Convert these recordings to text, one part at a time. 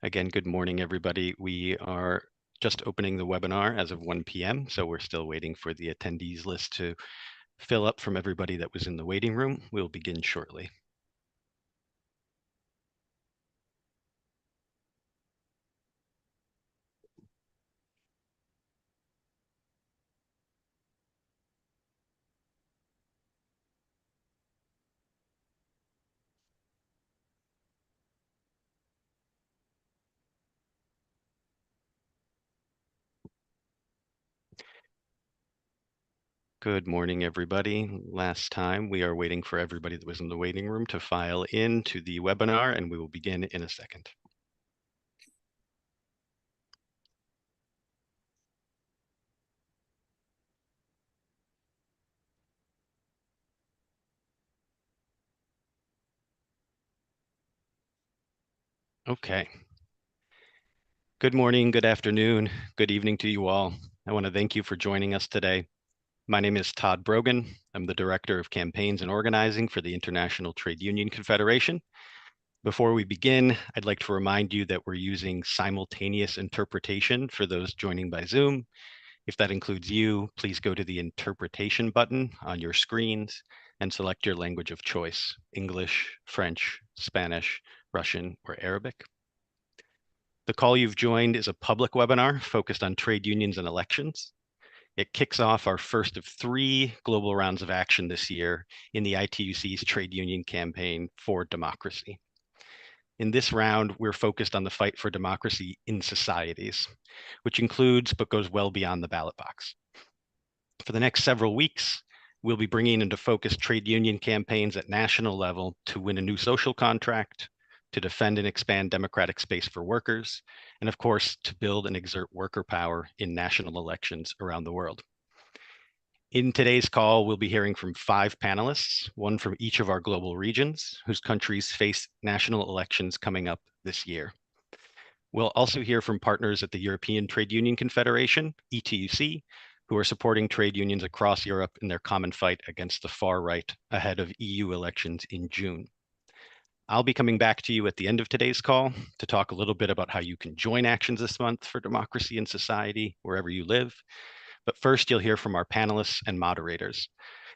Again, good morning, everybody. We are just opening the webinar as of 1 p.m., so we're still waiting for the attendees list to fill up from everybody that was in the waiting room. We'll begin shortly. Good morning, everybody. Last time, we are waiting for everybody that was in the waiting room to file into the webinar, and we will begin in a second. Okay. Good morning, good afternoon, good evening to you all. I want to thank you for joining us today. My name is Todd Brogan. I'm the Director of Campaigns and Organizing for the International Trade Union Confederation. Before we begin, I'd like to remind you that we're using simultaneous interpretation for those joining by Zoom. If that includes you, please go to the interpretation button on your screens and select your language of choice: English, French, Spanish, Russian, or Arabic. The call you've joined is a public webinar focused on trade unions and elections. It kicks off our first of 3 global rounds of action this year in the ITUC's trade union campaign for democracy. In this round, we're focused on the fight for democracy in societies, which includes but goes well beyond the ballot box. For the next several weeks, we'll be bringing into focus trade union campaigns at national level to win a new social contract, to defend and expand democratic space for workers, and of course, to build and exert worker power in national elections around the world. In today's call, we'll be hearing from 5 panelists, one from each of our global regions, whose countries face national elections coming up this year. We'll also hear from partners at the European Trade Union Confederation, ETUC, who are supporting trade unions across Europe in their common fight against the far right ahead of EU elections in June. I'll be coming back to you at the end of today's call to talk a little bit about how you can join actions this month for democracy and society wherever you live. But first, you'll hear from our panelists and moderators.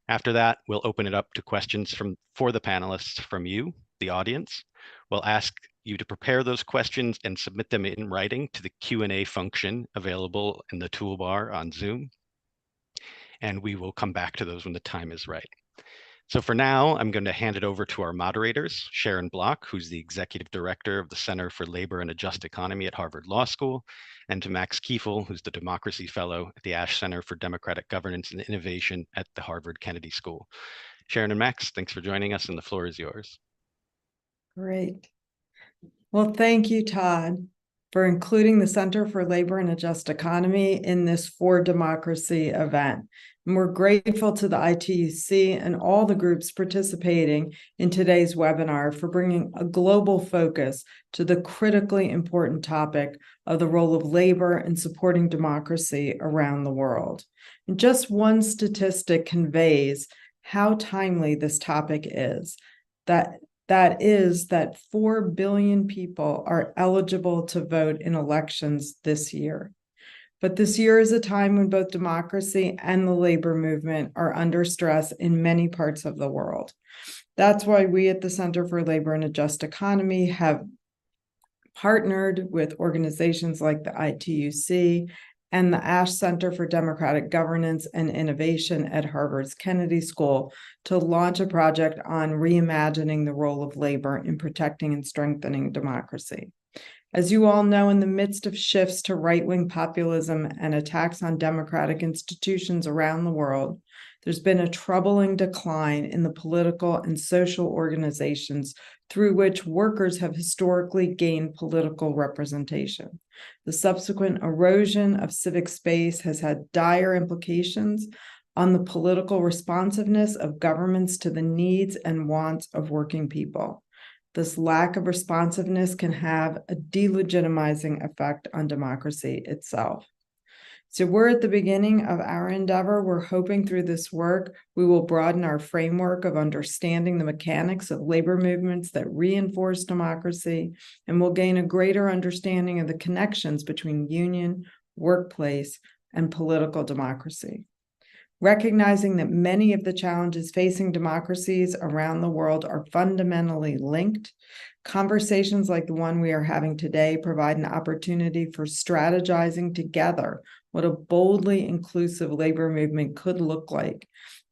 After that, we'll open it up to questions for the panelists from you, the audience. We'll ask you to prepare those questions and submit them in writing to the Q&A function available in the toolbar on Zoom. And we will come back to those when the time is right. So for now, I'm going to hand it over to our moderators, Sharon Block, who's the Executive Director of the Center for Labor and a Just Economy at Harvard Law School, and to Max Kiefel, who's the Democracy Fellow at the Ash Center for Democratic Governance and Innovation at the Harvard Kennedy School. Sharon and Max, thanks for joining us, and the floor is yours. Great. Well, thank you, Todd, for including the Center for Labor and a Just Economy in this For Democracy event. And we're grateful to the ITUC and all the groups participating in today's webinar for bringing a global focus to the critically important topic of the role of labor in supporting democracy around the world. And just one statistic conveys how timely this topic is, that is that 4 billion people are eligible to vote in elections this year. But this year is a time when both democracy and the labor movement are under stress in many parts of the world. That's why we at the Center for Labor and a Just Economy have partnered with organizations like the ITUC and the Ash Center for Democratic Governance and Innovation at Harvard's Kennedy School to launch a project on reimagining the role of labor in protecting and strengthening democracy. As you all know, in the midst of shifts to right-wing populism and attacks on democratic institutions around the world, there's been a troubling decline in the political and social organizations through which workers have historically gained political representation. The subsequent erosion of civic space has had dire implications on the political responsiveness of governments to the needs and wants of working people. This lack of responsiveness can have a delegitimizing effect on democracy itself. So we're at the beginning of our endeavor. We're hoping through this work, we will broaden our framework of understanding the mechanics of labor movements that reinforce democracy, and we'll gain a greater understanding of the connections between union, workplace, and political democracy. Recognizing that many of the challenges facing democracies around the world are fundamentally linked, conversations like the one we are having today provide an opportunity for strategizing together what a boldly inclusive labor movement could look like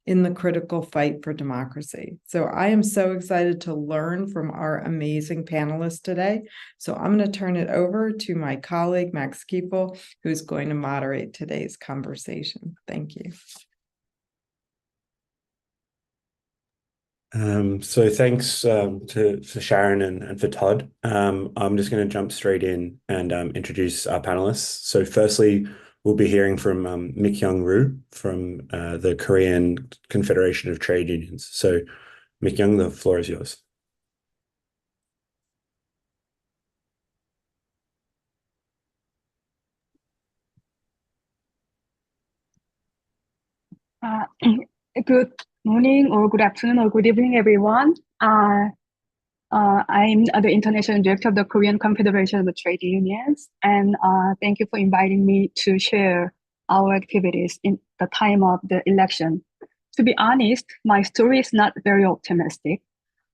in the critical fight for democracy. So I am so excited to learn from our amazing panelists today. So I'm going to turn it over to my colleague, Max Kiefel, who's going to moderate today's conversation. Thank you. So thanks for Sharon and for Todd. I'm just going to jump straight in and introduce our panelists. So firstly, we'll be hearing from Mik-Young Roo from the Korean Confederation of Trade Unions. So Mik-Young, the floor is yours. Good morning or good afternoon or good evening, everyone. I'm the International Director of the Korean Confederation of Trade Unions, and thank you for inviting me to share our activities in the time of the election. To be honest, my story is not very optimistic.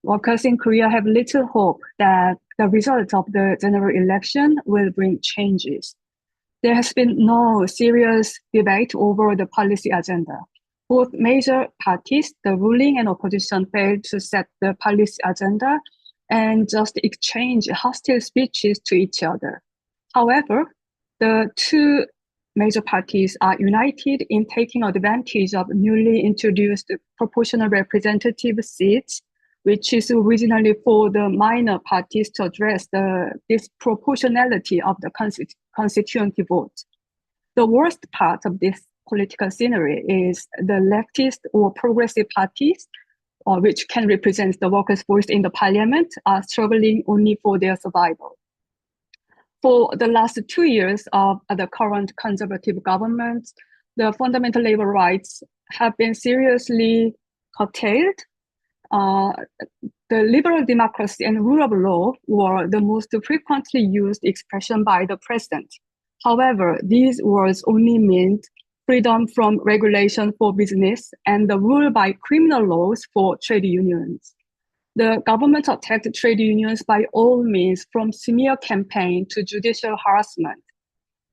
Workers in Korea have little hope that the result of the general election will bring changes. There has been no serious debate over the policy agenda. Both major parties, the ruling and opposition, failed to set the policy agenda and just exchange hostile speeches to each other. However, the two major parties are united in taking advantage of newly introduced proportional representative seats, which is originally for the minor parties to address the disproportionality of the constituent vote. The worst part of this political scenery is the leftist or progressive parties, which can represent the workers' voice in the parliament, are struggling only for their survival. For the last 2 years of the current conservative government, the fundamental labor rights have been seriously curtailed. The liberal democracy and rule of law were the most frequently used expression by the president. However, these words only meant freedom from regulation for business and the rule by criminal laws for trade unions. The government attacked trade unions by all means, from smear campaign to judicial harassment.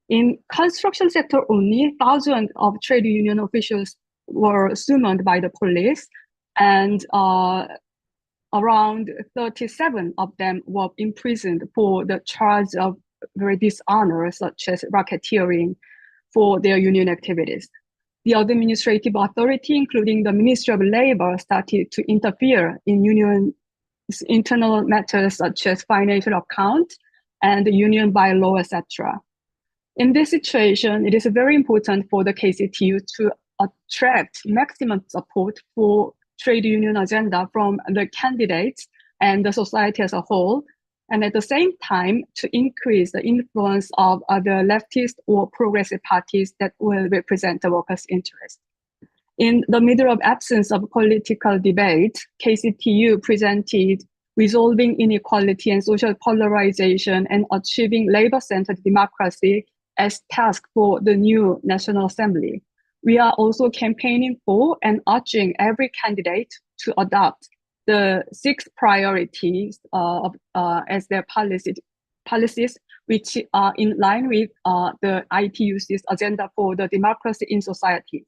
In construction sector only, thousands of trade union officials were summoned by the police, and around 37 of them were imprisoned for the charge of very dishonor, such as racketeering, for their union activities. The administrative authority, including the Ministry of Labor, started to interfere in union internal matters such as financial account and union bylaw, etc. In this situation, it is very important for the KCTU to attract maximum support for trade union agenda from the candidates and the society as a whole, and at the same time to increase the influence of other leftist or progressive parties that will represent the workers' interest. In the middle of absence of political debate, KCTU presented resolving inequality and social polarization and achieving labor-centered democracy as task for the new National Assembly. We are also campaigning for and urging every candidate to adopt the 6 priorities as their policies, which are in line with the ITUC's agenda for the democracy in societies.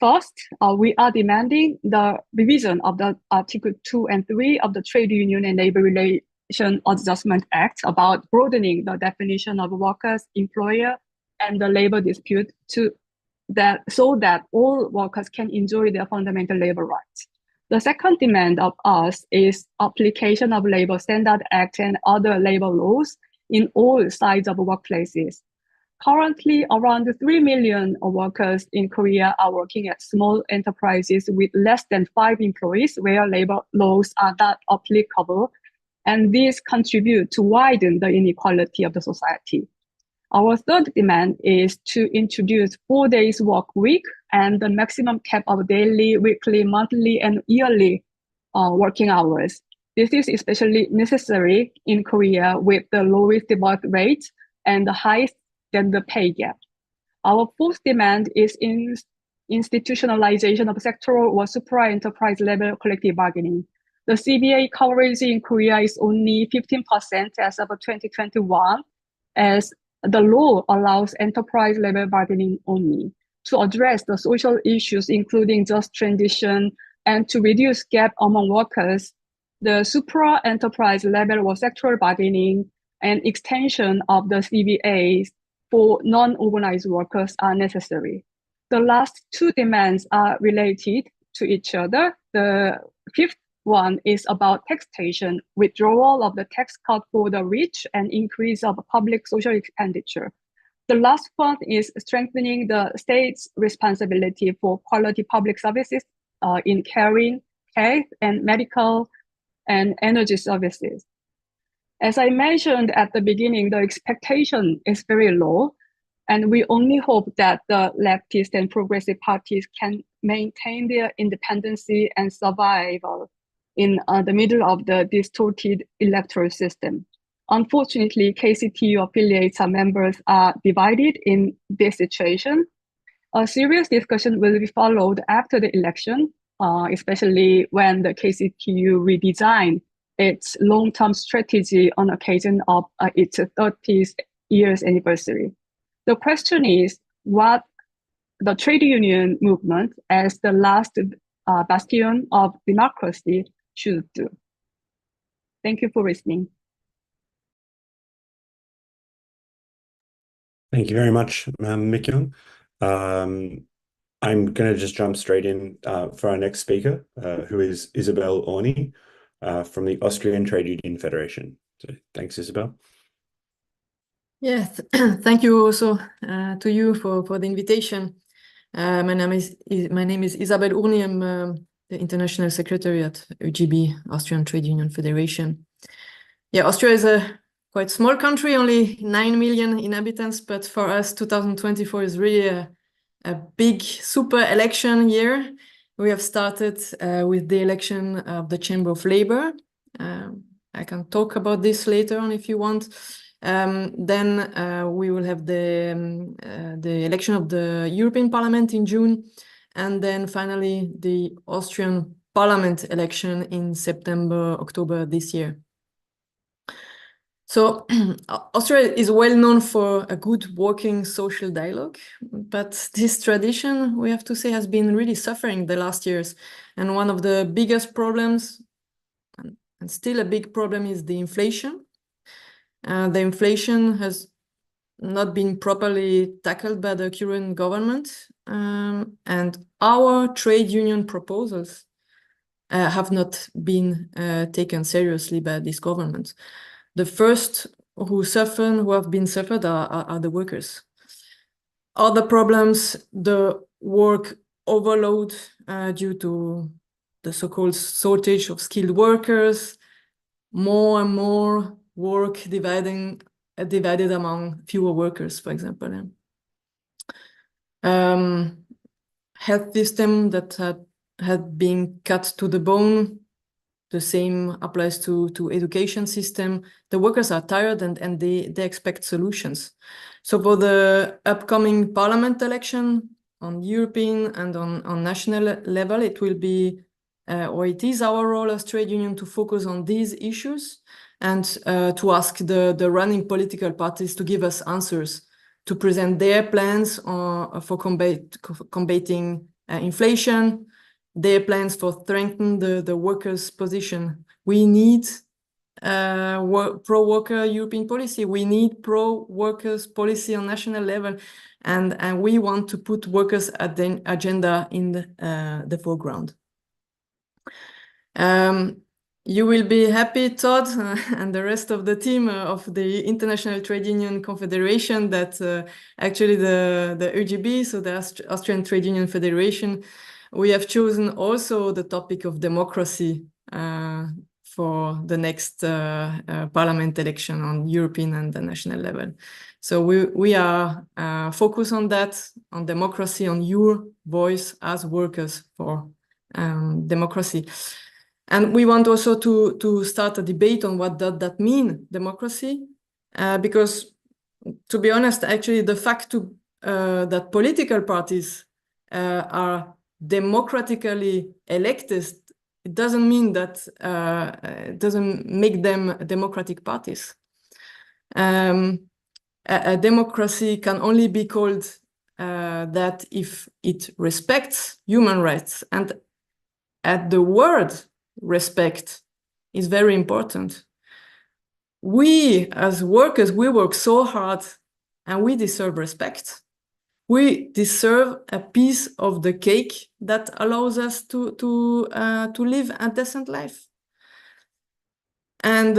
First, we are demanding the revision of the Article 2 and 3 of the Trade Union and Labor Relation Adjustment Act about broadening the definition of workers, employer, and the labor dispute so that all workers can enjoy their fundamental labor rights. The second demand of us is application of Labor Standard Act and other labor laws in all sides of workplaces. Currently, around 3 million workers in Korea are working at small enterprises with less than 5 employees where labor laws are not applicable, and these contribute to widen the inequality of the society. Our third demand is to introduce 4 days work week and the maximum cap of daily, weekly, monthly, and yearly working hours. This is especially necessary in Korea with the lowest birth rate and the highest gender pay gap. Our fourth demand is institutionalization of sectoral or supra-enterprise level collective bargaining. The CBA coverage in Korea is only 15% as of 2021, as the law allows enterprise level bargaining only. To address the social issues, including just transition, and to reduce gap among workers, the supra-enterprise level or sectoral bargaining and extension of the CBAs for non-organized workers are necessary. The last two demands are related to each other. The fifth one is about taxation, withdrawal of the tax cut for the rich and increase of public social expenditure. The last one is strengthening the state's responsibility for quality public services in caring, health, and medical and energy services. As I mentioned at the beginning, the expectation is very low, and we only hope that the leftist and progressive parties can maintain their independency and survival in the middle of the distorted electoral system. Unfortunately, KCTU affiliates and members are divided in this situation. A serious discussion will be followed after the election, especially when the KCTU redesign its long-term strategy on occasion of its 30th years anniversary. The question is what the trade union movement as the last bastion of democracy should do. Thank you for listening. Thank you very much, Mik-Young. I'm going to just jump straight in for our next speaker, who is Isabel Orni from the Austrian Trade Union Federation. So thanks, Isabel. Yes, thank you also to you for the invitation. My name is Isabel Urni. I'm the International Secretary at ÖGB, Austrian Trade Union Federation. Yeah, Austria is a quite small country, only 9 million inhabitants, but for us, 2024 is really a big super election year. We have started with the election of the Chamber of Labor. I can talk about this later on if you want. Then we will have the election of the European Parliament in June, and then finally the Austrian Parliament election in September, October this year. So Austria is well known for a good working social dialogue, but this tradition, we have to say, has been really suffering the last years. And one of the biggest problems, and still a big problem, is the inflation. The inflation has not been properly tackled by the current government, and our trade union proposals have not been taken seriously by this government. The first who have been suffered are the workers. Other problems, the work overload due to the so-called shortage of skilled workers, more and more work divided among fewer workers, for example. Health system that had been cut to the bone. The same applies to education system. The workers are tired and they expect solutions. So for the upcoming parliament election on European and on national level, it will be, or it is our role as trade union to focus on these issues and to ask the running political parties to give us answers, to present their plans for combating inflation, their plans for strengthening the workers' position. We need pro-worker European policy. We need pro-workers policy on national level, and we want to put workers at the agenda in the foreground. You will be happy, Todd, and the rest of the team of the International Trade Union Confederation, that actually the ÖGB, so the Austrian Trade Union Federation, we have chosen also the topic of democracy for the next parliament election on European and the national level. So we are focused on that, on democracy, on your voice as workers for democracy. And we want also to start a debate on what does that mean, democracy, because to be honest, actually the fact that political parties are democratically elected, it doesn't mean that it doesn't make them democratic parties. A democracy can only be called that if it respects human rights, and at the word respect is very important. We as workers, we work so hard and we deserve respect. We deserve a piece of the cake that allows us to live a decent life. And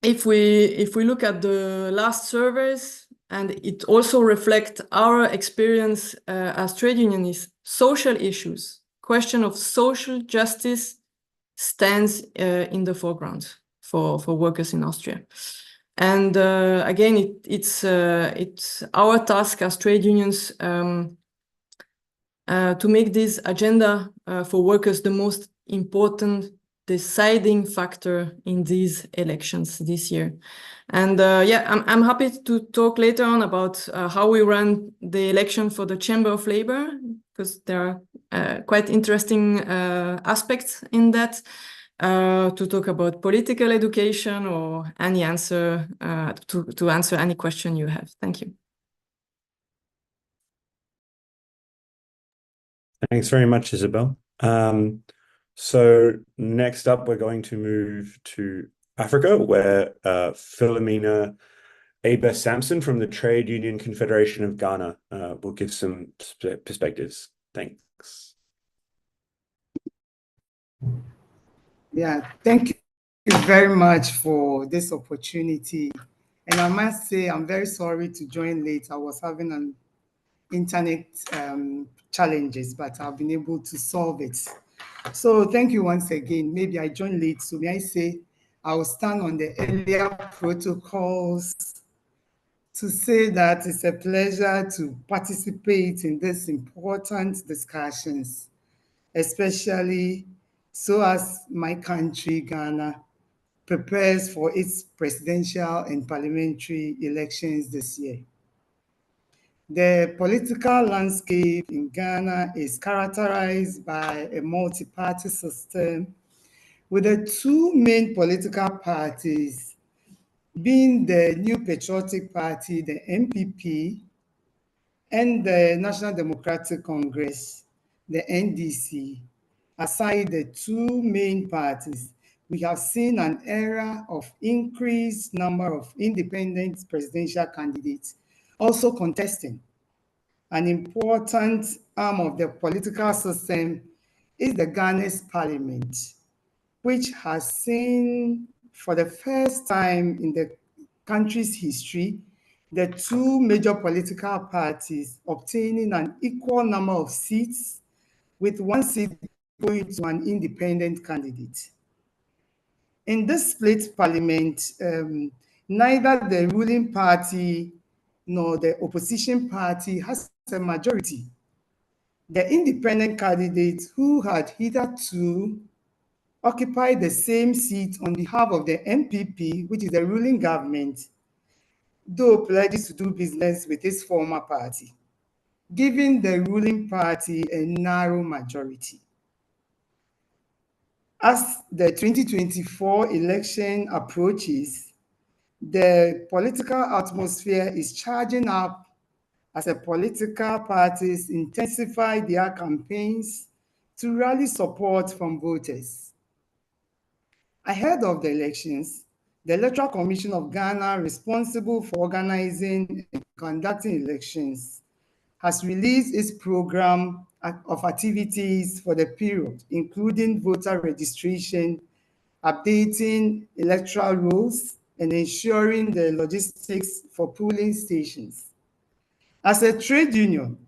if we look at the last surveys, and it also reflects our experience as trade unionists, social issues, question of social justice stands in the foreground for workers in Austria. And again, it's our task as trade unions to make this agenda for workers the most important deciding factor in these elections this year. And yeah, I'm happy to talk later on about how we run the election for the Chamber of Labor, because there are quite interesting aspects in that. To talk about political education or any answer to answer any question you have. Thank you. Thanks very much, Isabel. So next up, we're going to move to Africa, where Philomena Aber Samson from the Trade Union Confederation of Ghana will give some perspectives. Thanks. Yeah, thank you very much for this opportunity. And I must say, I'm very sorry to join late. I was having an internet challenges, but I've been able to solve it. So thank you once again. Maybe I joined late, so may I say, I will stand on the earlier protocols to say that it's a pleasure to participate in these important discussions, especially so as my country, Ghana, prepares for its presidential and parliamentary elections this year. The political landscape in Ghana is characterized by a multi-party system, with the two main political parties being the New Patriotic Party, the NPP, and the National Democratic Congress, the NDC. Aside the two main parties, we have seen an era of increased number of independent presidential candidates also contesting. An important arm of the political system is the Ghana's parliament, which has seen for the first time in the country's history the two major political parties obtaining an equal number of seats, with one seat going to an independent candidate. In this split parliament, neither the ruling party nor the opposition party has a majority. The independent candidate, who had hitherto occupied the same seat on behalf of the NPP, which is the ruling government, though pledges to do business with his former party, giving the ruling party a narrow majority. As the 2024 election approaches, the political atmosphere is charging up as the political parties intensify their campaigns to rally support from voters. Ahead of the elections, the Electoral Commission of Ghana, responsible for organizing and conducting elections, has released its program of activities for the period, including voter registration, updating electoral rules, and ensuring the logistics for polling stations. As a trade union,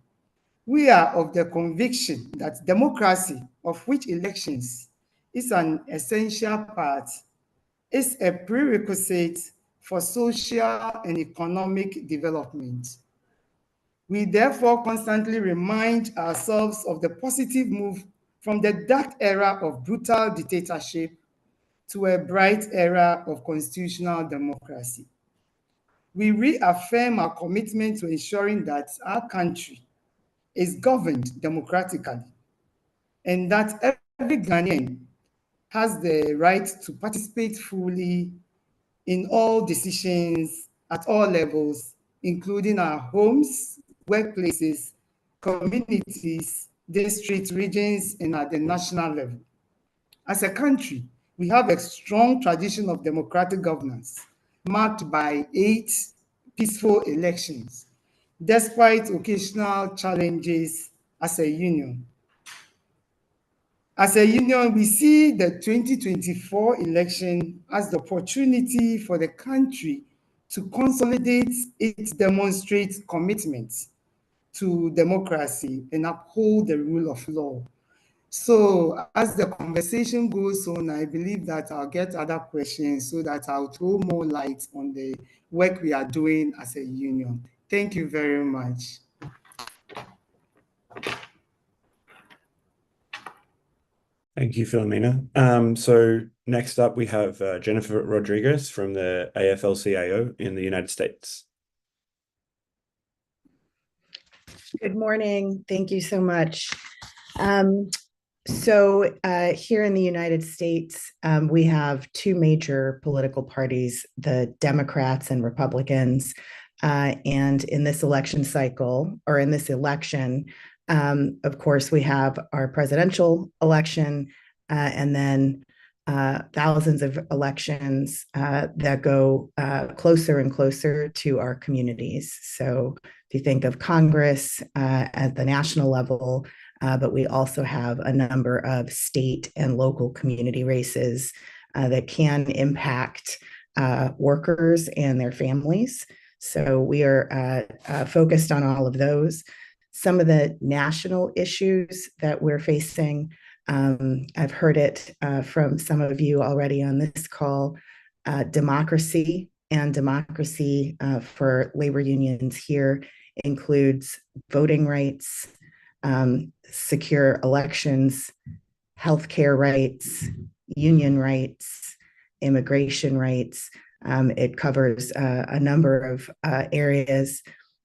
we are of the conviction that democracy, of which elections is an essential part, is a prerequisite for social and economic development. We therefore constantly remind ourselves of the positive move from the dark era of brutal dictatorship to a bright era of constitutional democracy. We reaffirm our commitment to ensuring that our country is governed democratically and that every Ghanaian has the right to participate fully in all decisions at all levels, including our homes, workplaces, communities, districts, regions, and at the national level. As a country, we have a strong tradition of democratic governance marked by 8 peaceful elections, despite occasional challenges as a union. As a union, we see the 2024 election as the opportunity for the country to consolidate its demonstrate commitment to democracy and uphold the rule of law. So as the conversation goes on, I believe that I'll get other questions so that I'll throw more light on the work we are doing as a union. Thank you very much. Thank you, Philomena. So next up, we have Jennifer Rodriguez from the AFL-CIO in the United States. Good morning. Thank you so much. So here in the United States, we have two major political parties, the Democrats and Republicans. And in this election cycle, or in this election, of course, we have our presidential election and then thousands of elections that go closer and closer to our communities. So if you think of Congress at the national level, but we also have a number of state and local community races that can impact workers and their families. So we are focused on all of those. Some of the national issues that we're facing, I've heard it from some of you already on this call, democracy for labor unions here includes voting rights, secure elections, healthcare rights, union rights, immigration rights. It covers a number of areas.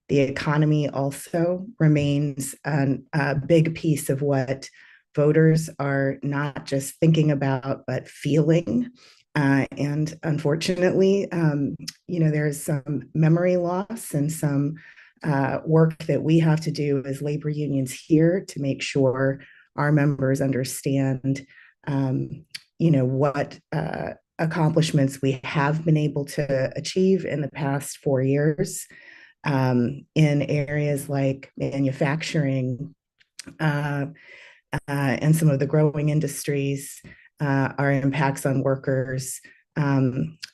The economy also remains a big piece of what voters are not just thinking about, but feeling. And unfortunately, there's some memory loss and some work that we have to do as labor unions here to make sure our members understand, what accomplishments we have been able to achieve in the past 4 years in areas like manufacturing and some of the growing industries, our impacts on workers.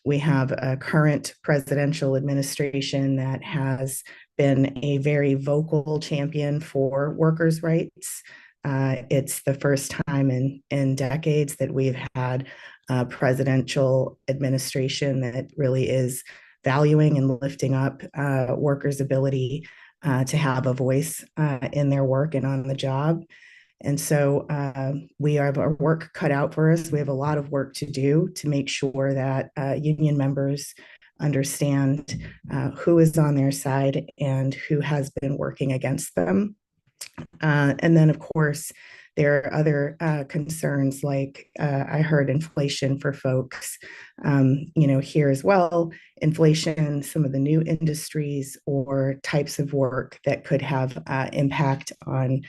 We have a current presidential administration that has been a very vocal champion for workers' rights. It's the first time in decades that we've had a presidential administration that really is valuing and lifting up workers' ability to have a voice in their work and on the job. And so we have our work cut out for us. We have a lot of work to do to make sure that union members understand who is on their side and who has been working against them. And then, of course, there are other concerns like I heard inflation for folks, here as well, inflation, some of the new industries or types of work that could have impact on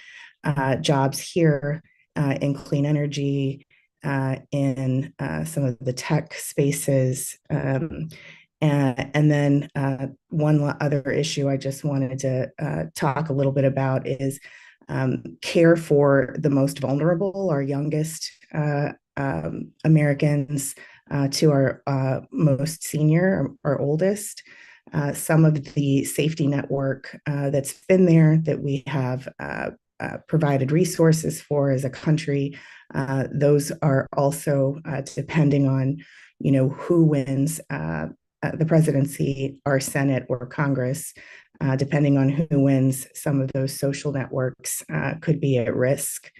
jobs here in clean energy, in some of the tech spaces. And then one other issue I just wanted to talk a little bit about is care for the most vulnerable, our youngest Americans to our most senior, our oldest. Some of the safety network that's been there that we have provided resources for as a country. Those are also depending on, who wins the presidency, our Senate or Congress. Depending on who wins, some of those social networks could be at risk.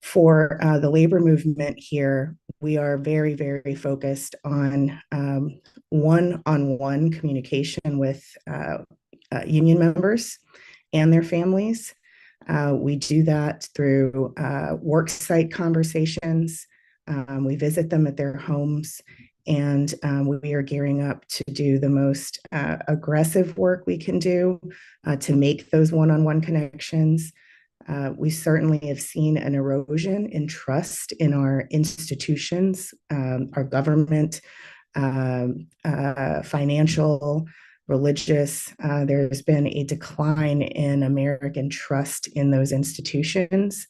For the labor movement here, we are very, very focused on one-on-one communication with union members and their families. We do that through worksite conversations. We visit them at their homes, and we are gearing up to do the most aggressive work we can do to make those one-on-one connections. We certainly have seen an erosion in trust in our institutions, our government, financial, religious. There's been a decline in American trust in those institutions.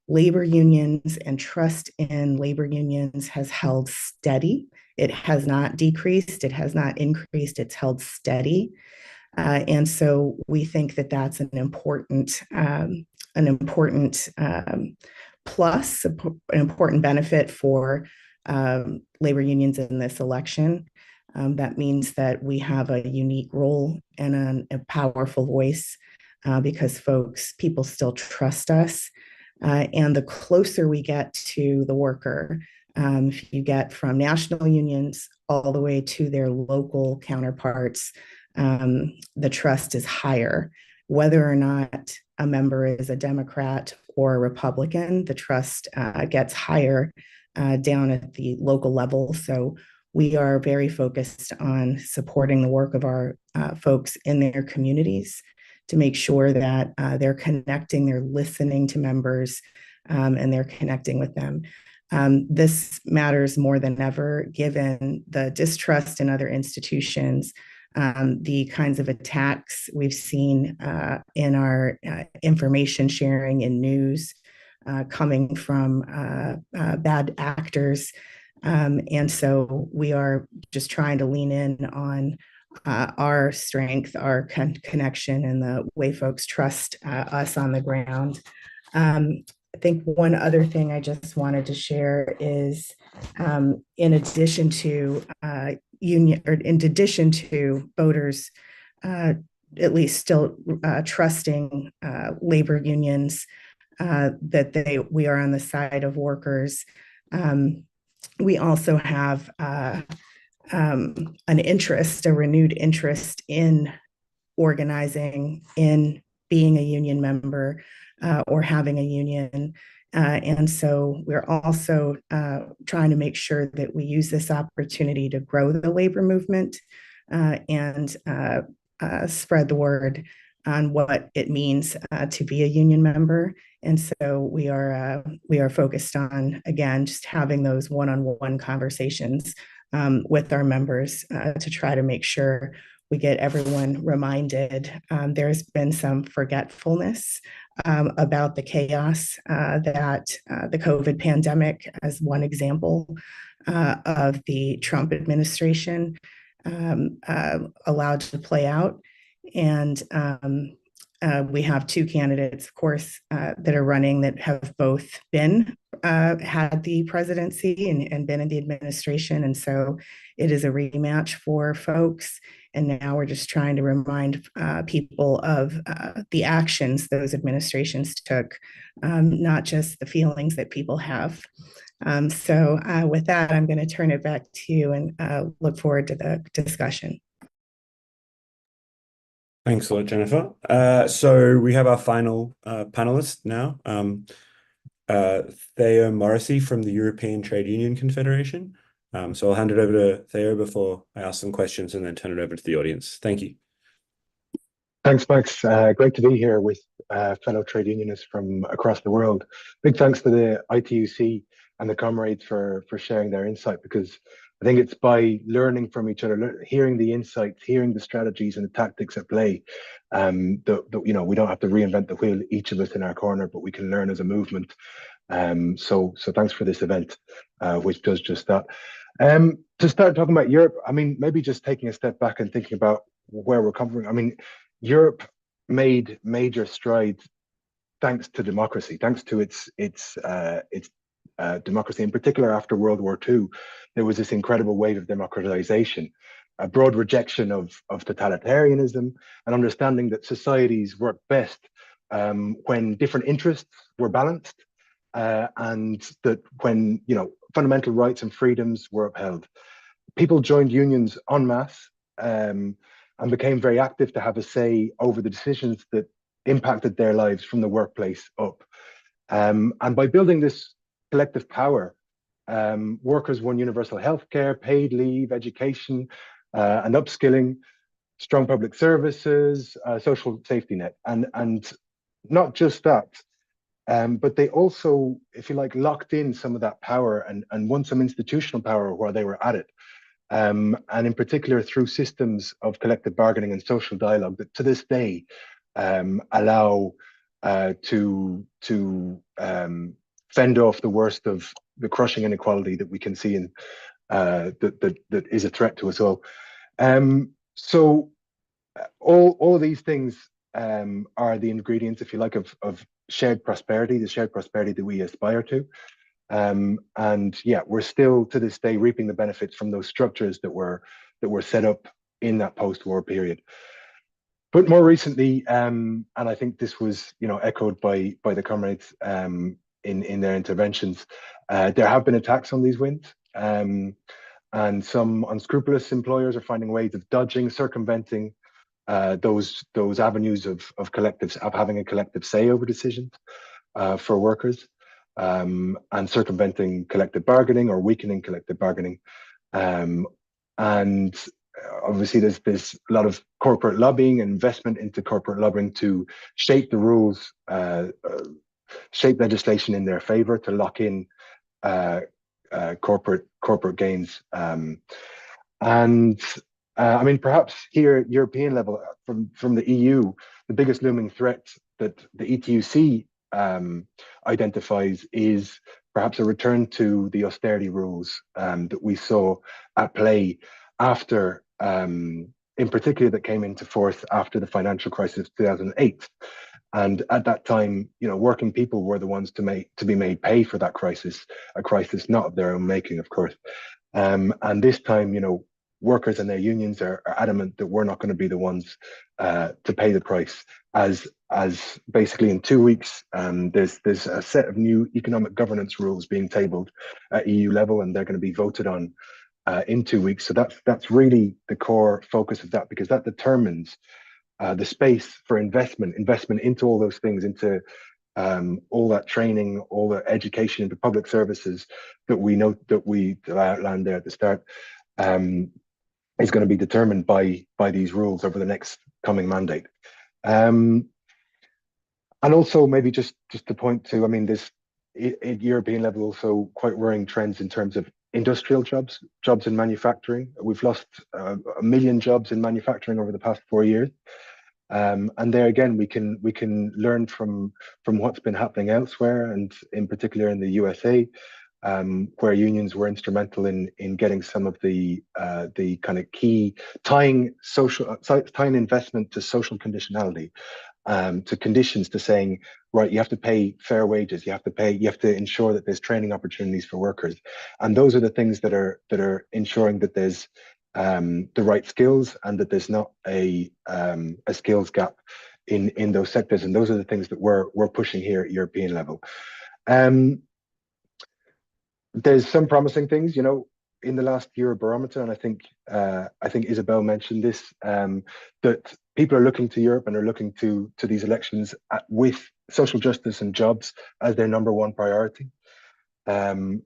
Labor unions and trust in labor unions has held steady. It has not decreased. It has not increased. It's held steady. And so we think that that's an important plus, an important benefit for labor unions in this election. That means that we have a unique role and a powerful voice because people still trust us. And the closer we get to the worker, if you get from national unions all the way to their local counterparts, the trust is higher. Whether or not a member is a Democrat or a Republican, the trust gets higher down at the local level. So we are very focused on supporting the work of our folks in their communities to make sure that they're connecting, they're listening to members, and they're connecting with them. This matters more than ever, given the distrust in other institutions, the kinds of attacks we've seen in our information sharing and news coming from bad actors. And so we are just trying to lean in on our strength, our connection, and the way folks trust us on the ground. I think one other thing I just wanted to share is, in addition to voters, at least still trusting labor unions, that we are on the side of workers. We also have a renewed interest in organizing, in being a union member or having a union. And so we're also trying to make sure that we use this opportunity to grow the labor movement and spread the word on what it means to be a union member. And so we are focused on, again, just having those one-on-one conversations with our members to try to make sure we get everyone reminded. There's been some forgetfulness about the chaos that the COVID pandemic, as one example of the Trump administration, allowed to play out. And we have two candidates, of course, that are running that have both been had the presidency and been in the administration. And so it is a rematch for folks. And now we're just trying to remind people of the actions those administrations took, not just the feelings that people have. So with that, I'm going to turn it back to you and look forward to the discussion. Thanks a lot, Jennifer. So we have our final panelist now, Theo Morrissey from the European Trade Union Confederation. So I'll hand it over to Theo before I ask some questions and then turn it over to the audience. Thank you. Thanks, Max. Great to be here with fellow trade unionists from across the world. Big thanks to the ITUC and the comrades for sharing their insight, because I think it's by learning from each other, hearing the insights, hearing the strategies and the tactics at play, that we don't have to reinvent the wheel, each of us in our corner, but we can learn as a movement. So thanks for this event, which does just that. To start talking about Europe, I mean, maybe just taking a step back and thinking about where we're coming from. I mean, Europe made major strides thanks to democracy, thanks to its democracy, in particular after World War II, there was this incredible wave of democratization, a broad rejection of totalitarianism, and understanding that societies work best when different interests were balanced, and that when fundamental rights and freedoms were upheld. People joined unions en masse and became very active to have a say over the decisions that impacted their lives from the workplace up. And by building this collective power, workers won universal healthcare, paid leave, education, and upskilling, strong public services, social safety net, and not just that, but they also, if you like, locked in some of that power and won some institutional power while they were at it. And in particular through systems of collective bargaining and social dialogue that to this day allow to fend off the worst of the crushing inequality that we can see in that is a threat to us all. So all of these things are the ingredients, if you like, of shared prosperity, the shared prosperity that we aspire to. And yeah, we're still to this day reaping the benefits from those structures that were set up in that post-war period. But more recently, and I think this was echoed by the comrades in their interventions, there have been attacks on these wins, and some unscrupulous employers are finding ways of dodging, circumventing those avenues of collectives, of having a collective say over decisions for workers. And circumventing collective bargaining or weakening collective bargaining. And obviously there's a lot of corporate lobbying and investment into corporate lobbying to shape the rules, shape legislation in their favor to lock in corporate gains. I mean, perhaps here at European level, from the EU, the biggest looming threat that the ETUC identifies is perhaps a return to the austerity rules that we saw at play after, in particular, that came into force after the financial crisis of 2008. And at that time, working people were the ones to be made pay for that crisis, a crisis not of their own making, of course. And this time, workers and their unions are adamant that we're not going to be the ones to pay the price. As basically in 2 weeks, there's a set of new economic governance rules being tabled at EU level, and they're going to be voted on in 2 weeks. So that's really the core focus of that, because that determines the space for investment into all those things, into all that training, all the education into public services that we outlined there at the start. Is going to be determined by these rules over the next coming mandate. And also maybe just to point to, I mean, there's at European level also quite worrying trends in terms of industrial jobs in manufacturing. We've lost 1 million jobs in manufacturing over the past 4 years. And there again, we can learn from what's been happening elsewhere, and in particular in the USA, where unions were instrumental in getting some of the kind of key tying investment to social conditionality, to conditions, to saying, right, you have to pay fair wages, you have to ensure that there's training opportunities for workers, and those are the things that are ensuring that there's the right skills and that there's not a skills gap in those sectors, and those are the things that we're pushing here at European level. There's some promising things, in the last Eurobarometer, and I think Isabel mentioned this, that people are looking to Europe and are looking to these elections with social justice and jobs as their #1 priority. And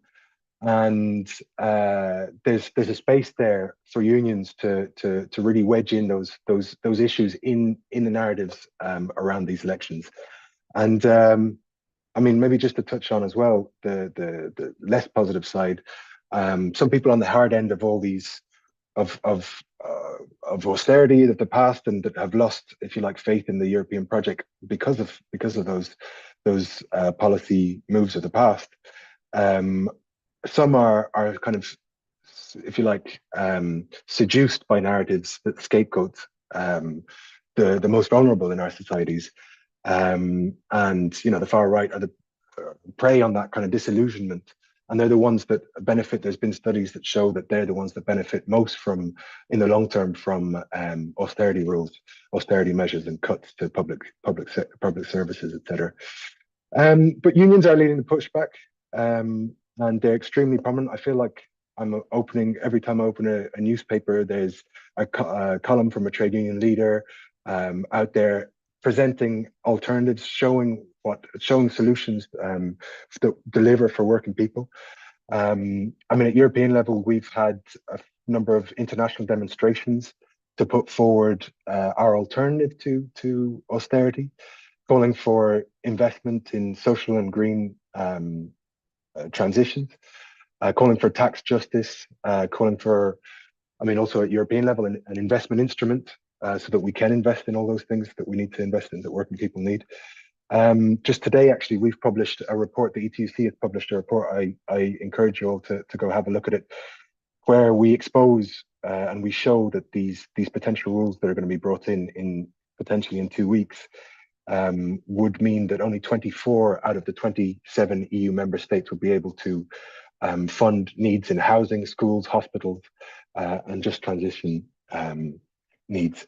there's a space there for unions to really wedge in those issues in the narratives around these elections. And I mean, maybe just to touch on as well the less positive side. Some people on the hard end of all these of austerity of the past, and that have lost, if you like, faith in the European project because of those policy moves of the past. Some are kind of, if you like, seduced by narratives that scapegoat the most vulnerable in our societies. And you know, the far right are the prey on that kind of disillusionment, and they're the ones that benefit. There's been studies that show that they're the ones that benefit most from, in the long term, from austerity rules, austerity measures, and cuts to public services, etc. But unions are leading the pushback, and they're extremely prominent. I feel like every time I open a newspaper, there's a column from a trade union leader out there presenting alternatives, showing solutions that deliver for working people. I mean, at European level, we've had a number of international demonstrations to put forward our alternative to austerity, calling for investment in social and green transitions, calling for tax justice, calling for, I mean, also at European level, an investment instrument so that we can invest in all those things that we need to invest in, that working people need. Just today, actually, we've published a report, the ETUC has published a report. I encourage you all to go have a look at it, where we expose and we show that these potential rules that are going to be brought in potentially in 2 weeks would mean that only 24 out of the 27 EU member states would be able to fund needs in housing, schools, hospitals, and just transition needs.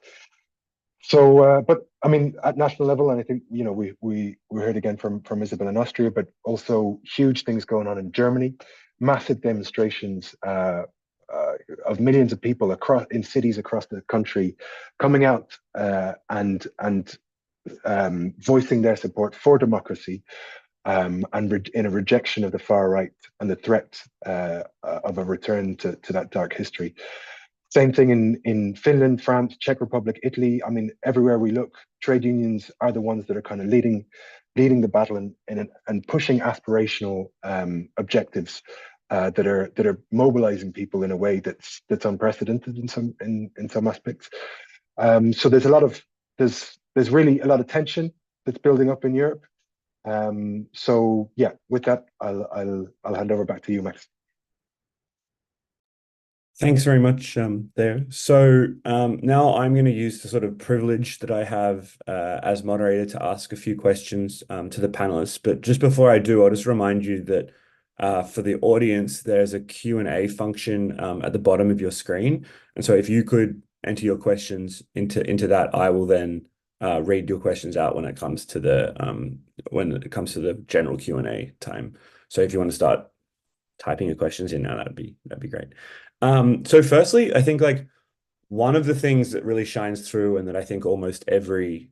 So, but I mean, at national level, and I think, you know, we heard again from Isabel in Austria, but also huge things going on in Germany, massive demonstrations of millions of people in cities across the country coming out and voicing their support for democracy and in a rejection of the far right and the threat of a return to that dark history. Same thing in Finland, France, Czech Republic, Italy. I mean, everywhere we look, trade unions are the ones that are kind of leading the battle and pushing aspirational objectives that are mobilizing people in a way that's unprecedented in some aspects. So there's really a lot of tension that's building up in Europe. So yeah, with that, I'll hand over back to you, Max. Thanks very much there. So now I'm going to use the sort of privilege that I have as moderator to ask a few questions to the panelists. But just before I do, I'll just remind you that for the audience, there's a Q&A function at the bottom of your screen. And so if you could enter your questions into that, I will then read your questions out when it comes to the general Q&A time. So if you want to start typing your questions in now, that'd be great. So firstly, I think like one of the things that really shines through and that I think almost every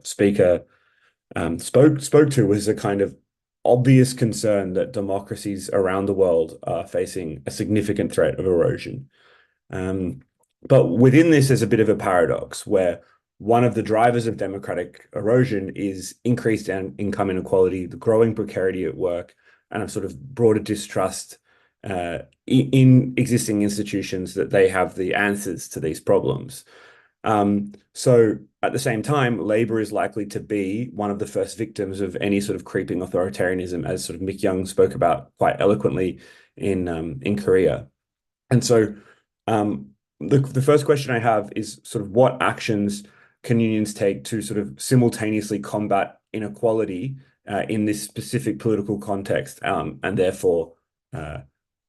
speaker spoke to was a kind of obvious concern that democracies around the world are facing a significant threat of erosion. But within this, there's a bit of a paradox where one of the drivers of democratic erosion is increased income inequality, the growing precarity at work, and a sort of broader distrust in existing institutions that they have the answers to these problems. So at the same time, labor is likely to be one of the first victims of any sort of creeping authoritarianism, as sort of Mick Young spoke about quite eloquently in Korea. And so the first question I have is sort of what actions can unions take to sort of simultaneously combat inequality in this specific political context and therefore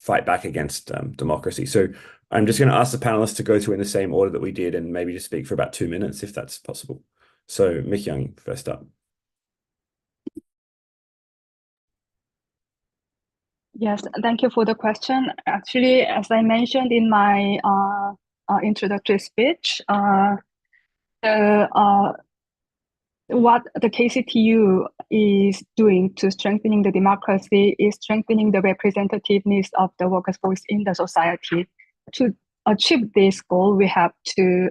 fight back against democracy. So I'm just going to ask the panelists to go through in the same order that we did and maybe just speak for about 2 minutes, if that's possible. So Mick Young, first up. Yes, thank you for the question. Actually, as I mentioned in my introductory speech, what the KCTU is doing to strengthening the democracy is strengthening the representativeness of the workers' voice in the society. To achieve this goal, we have to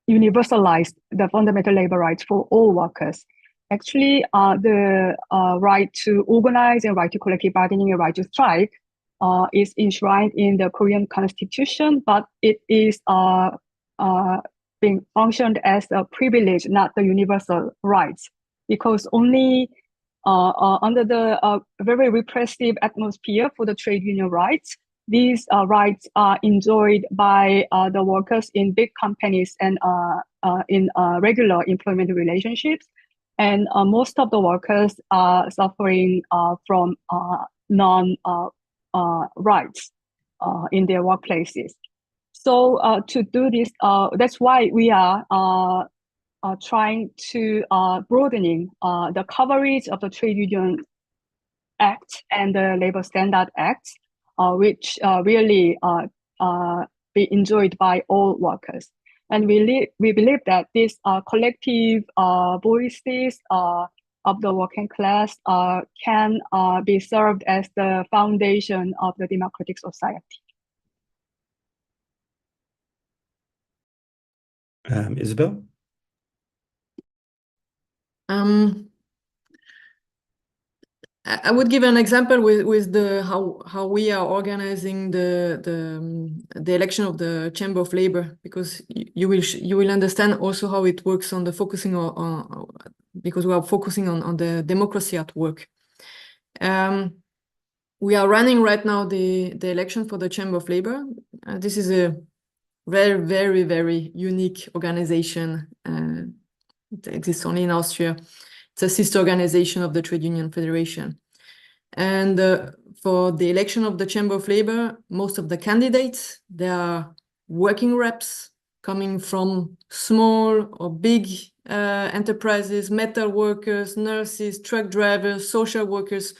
universalize the fundamental labor rights for all workers. Actually, the right to organize and right to collective bargaining and right to strike is enshrined in the Korean Constitution, but it is being functioned as a privilege, not the universal rights, because only under the very repressive atmosphere for the trade union rights, these rights are enjoyed by the workers in big companies and in regular employment relationships. And most of the workers are suffering from non-rights in their workplaces. So to do this, that's why we are trying to broadening the coverage of the Trade Union Act and the Labor Standard Act, which really be enjoyed by all workers. And we believe that these collective voices of the working class can be served as the foundation of the democratic society. Isabel? I would give an example with the how we are organizing the election of the Chamber of Labor, because you will understand also how it works on the focusing on because we are focusing on the democracy at work. We are running right now the election for the Chamber of Labor. This is a very, very, very unique organization. It exists only in Austria. It's a sister organization of the Trade Union Federation. And for the election of the Chamber of Labor, most of the candidates, they are working reps coming from small or big enterprises, metal workers, nurses, truck drivers, social workers,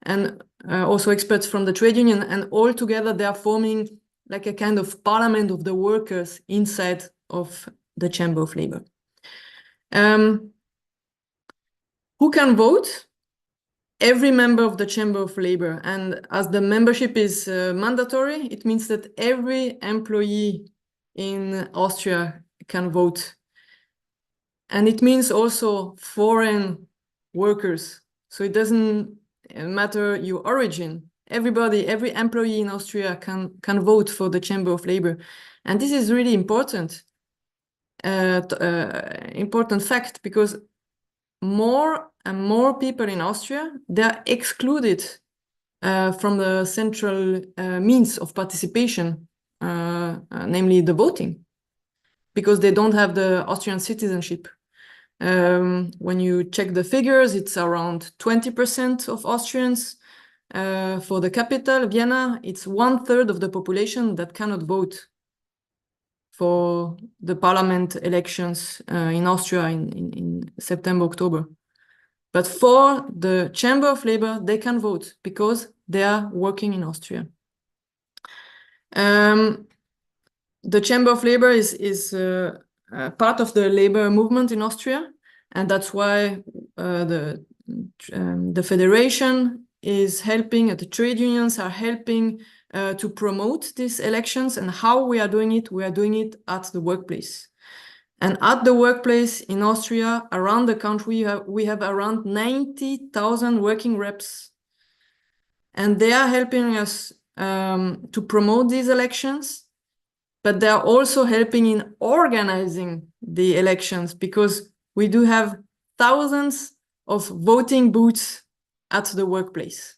and also experts from the trade union. And all together, they are forming like a kind of parliament of the workers inside of the Chamber of Labor. Who can vote? Every member of the Chamber of Labor. And as the membership is mandatory, it means that every employee in Austria can vote. And it means also foreign workers. So it doesn't matter your origin. Everybody, every employee in Austria can vote for the Chamber of Labor. And this is really important. Important fact, because more and more people in Austria, they are excluded from the central means of participation, namely the voting, because they don't have the Austrian citizenship. When you check the figures, it's around 20% of Austrians. For the capital, Vienna, it's 1/3 of the population that cannot vote for the parliament elections in Austria in September, October. But for the Chamber of Labor, they can vote because they are working in Austria. The Chamber of Labor is part of the labor movement in Austria, and that's why the federation is helping, the trade unions are helping to promote these elections. And how we are doing it? We are doing it at the workplace. And at the workplace in Austria, around the country, we have around 90,000 working reps. And they are helping us to promote these elections, but they are also helping in organizing the elections, because we do have thousands of voting booths at the workplace.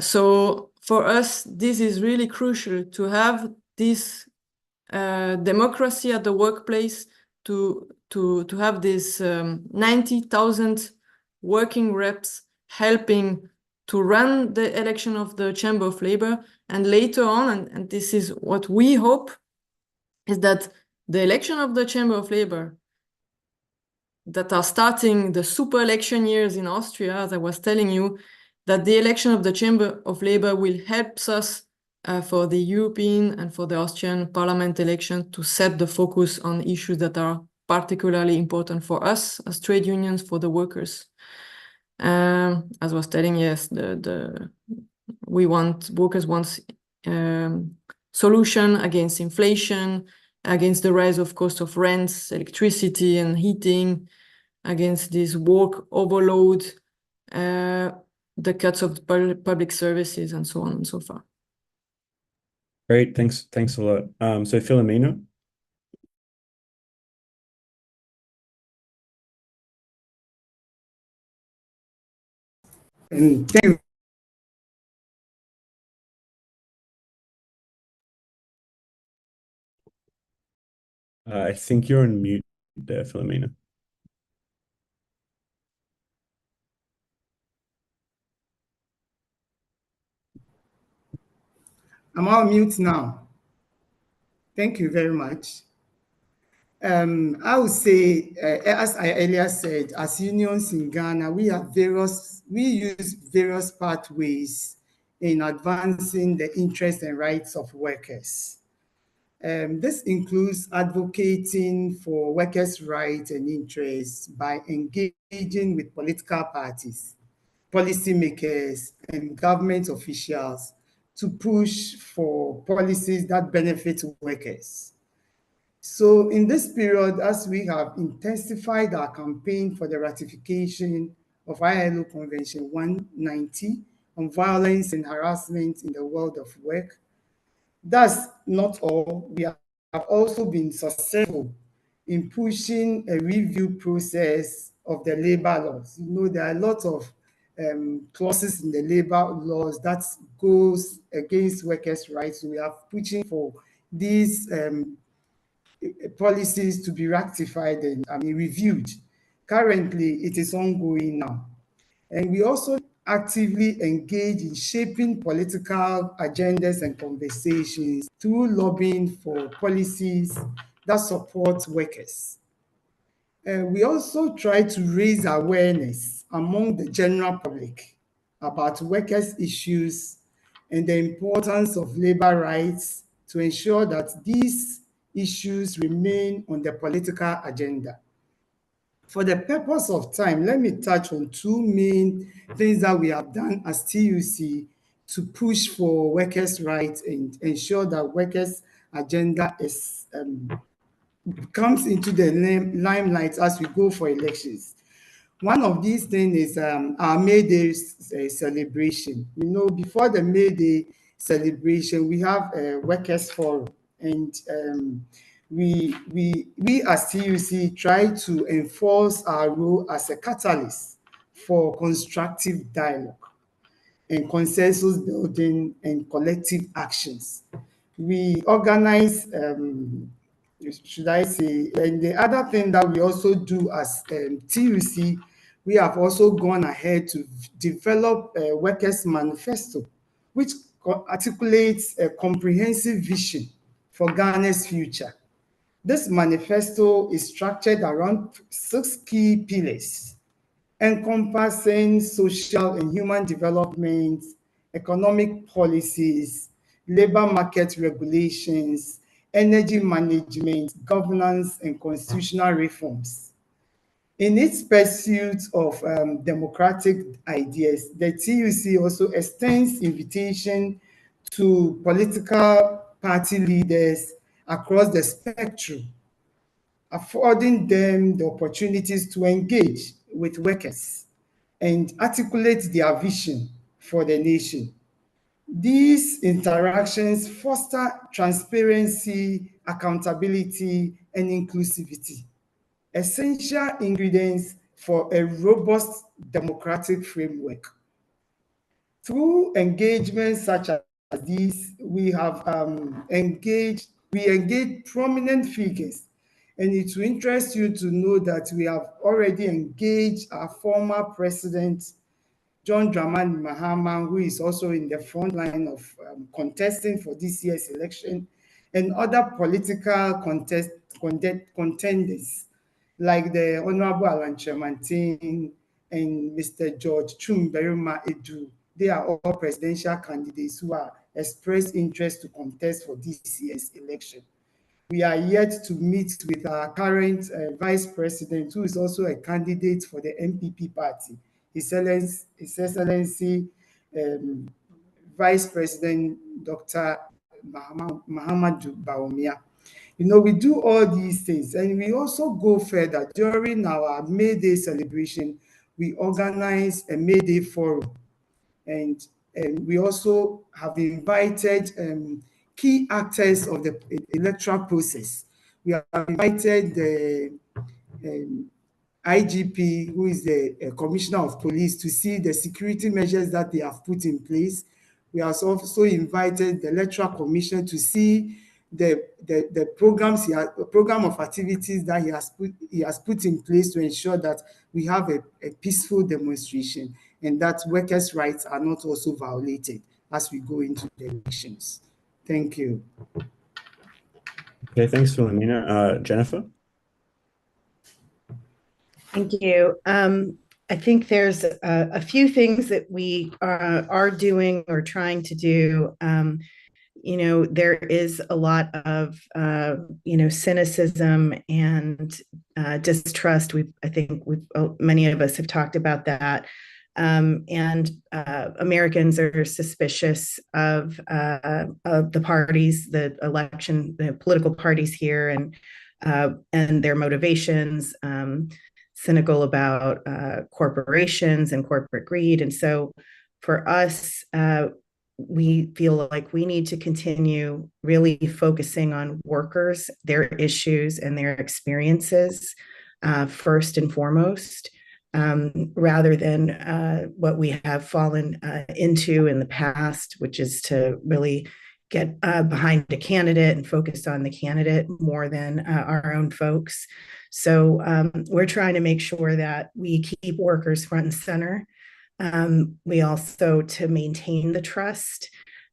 So for us, this is really crucial to have this democracy at the workplace, to have this 90,000 working reps helping to run the election of the Chamber of Labor. And later on, and this is what we hope, is that the election of the Chamber of Labor that are starting the super election years in Austria, as I was telling you, that the election of the Chamber of Labor will help us for the European and for the Austrian Parliament election to set the focus on issues that are particularly important for us as trade unions, for the workers. As I was telling, yes, workers want solution against inflation, against the rise of cost of rents, electricity and heating, against this work overload, the cuts of public services, and so on and so forth. Great, thanks a lot. So Philomena? And thank you I think you're on mute there, Philomena. I'm on mute now. Thank you very much. I would say, as I earlier said, as unions in Ghana, we use various pathways in advancing the interests and rights of workers. This includes advocating for workers' rights and interests by engaging with political parties, policymakers, and government officials to push for policies that benefit workers. So in this period, as we have intensified our campaign for the ratification of ILO Convention 190 on violence and harassment in the world of work, that's not all. We have also been successful in pushing a review process of the labor laws. You know, there are a lot of clauses in the labor laws that goes against workers' rights. So we are pushing for these policies to be ratified and reviewed. Currently, it is ongoing now. And we also actively engage in shaping political agendas and conversations through lobbying for policies that support workers. We also try to raise awareness among the general public about workers' issues and the importance of labor rights to ensure that these issues remain on the political agenda. For the purpose of time, let me touch on two main things that we have done as TUC to push for workers' rights and ensure that workers' agenda comes into the limelight as we go for elections. One of these things is our May Day celebration. You know, before the May Day celebration, we have a workers' forum, and we as TUC try to enforce our role as a catalyst for constructive dialogue and consensus building and collective actions. We organize, should I say, and the other thing that we also do as TUC, we have also gone ahead to develop a workers' manifesto, which articulates a comprehensive vision for Ghana's future. This manifesto is structured around 6 key pillars, encompassing social and human development, economic policies, labor market regulations, energy management, governance, and constitutional reforms. In its pursuit of democratic ideas, the TUC also extends invitation to political party leaders across the spectrum, affording them the opportunities to engage with workers and articulate their vision for the nation. These interactions foster transparency, accountability, and inclusivity, essential ingredients for a robust democratic framework. Through engagements such as these, we have engaged prominent figures, and it will interest you to know that we have already engaged our former president, John Dramani Mahama, who is also in the front line of contesting for this year's election, and other political contenders like the Honorable Alan Chemantin and Mr. George Chumberima Edu. They are all presidential candidates who are expressed interest to contest for this year's election. We are yet to meet with our current vice president, who is also a candidate for the MPP party, His Excellency Vice President Dr. Mahamadou Bawumia. You know, we do all these things, and we also go further. During our May Day celebration, we organize a May Day forum, and we also have invited key actors of the electoral process. We have invited the IGP, who is the Commissioner of Police, to see the security measures that they have put in place. We have also invited the Electoral Commission to see the programs program of activities that he has put in place to ensure that we have a peaceful demonstration and that workers' rights are not also violated as we go into the elections. Thank you. Okay, thanks, Philomena. Jennifer? Thank you. I think there's a few things that we are doing or trying to do. There is a lot of, cynicism and distrust. Many of us have talked about that. And Americans are suspicious of the parties, the political parties here, and their motivations, cynical about corporations and corporate greed. And so for us, we feel like we need to continue really focusing on workers, their issues, and their experiences first and foremost, rather than what we have fallen into in the past, which is to really get behind a candidate and focus on the candidate more than our own folks. So we're trying to make sure that we keep workers front and center. We also, to maintain the trust,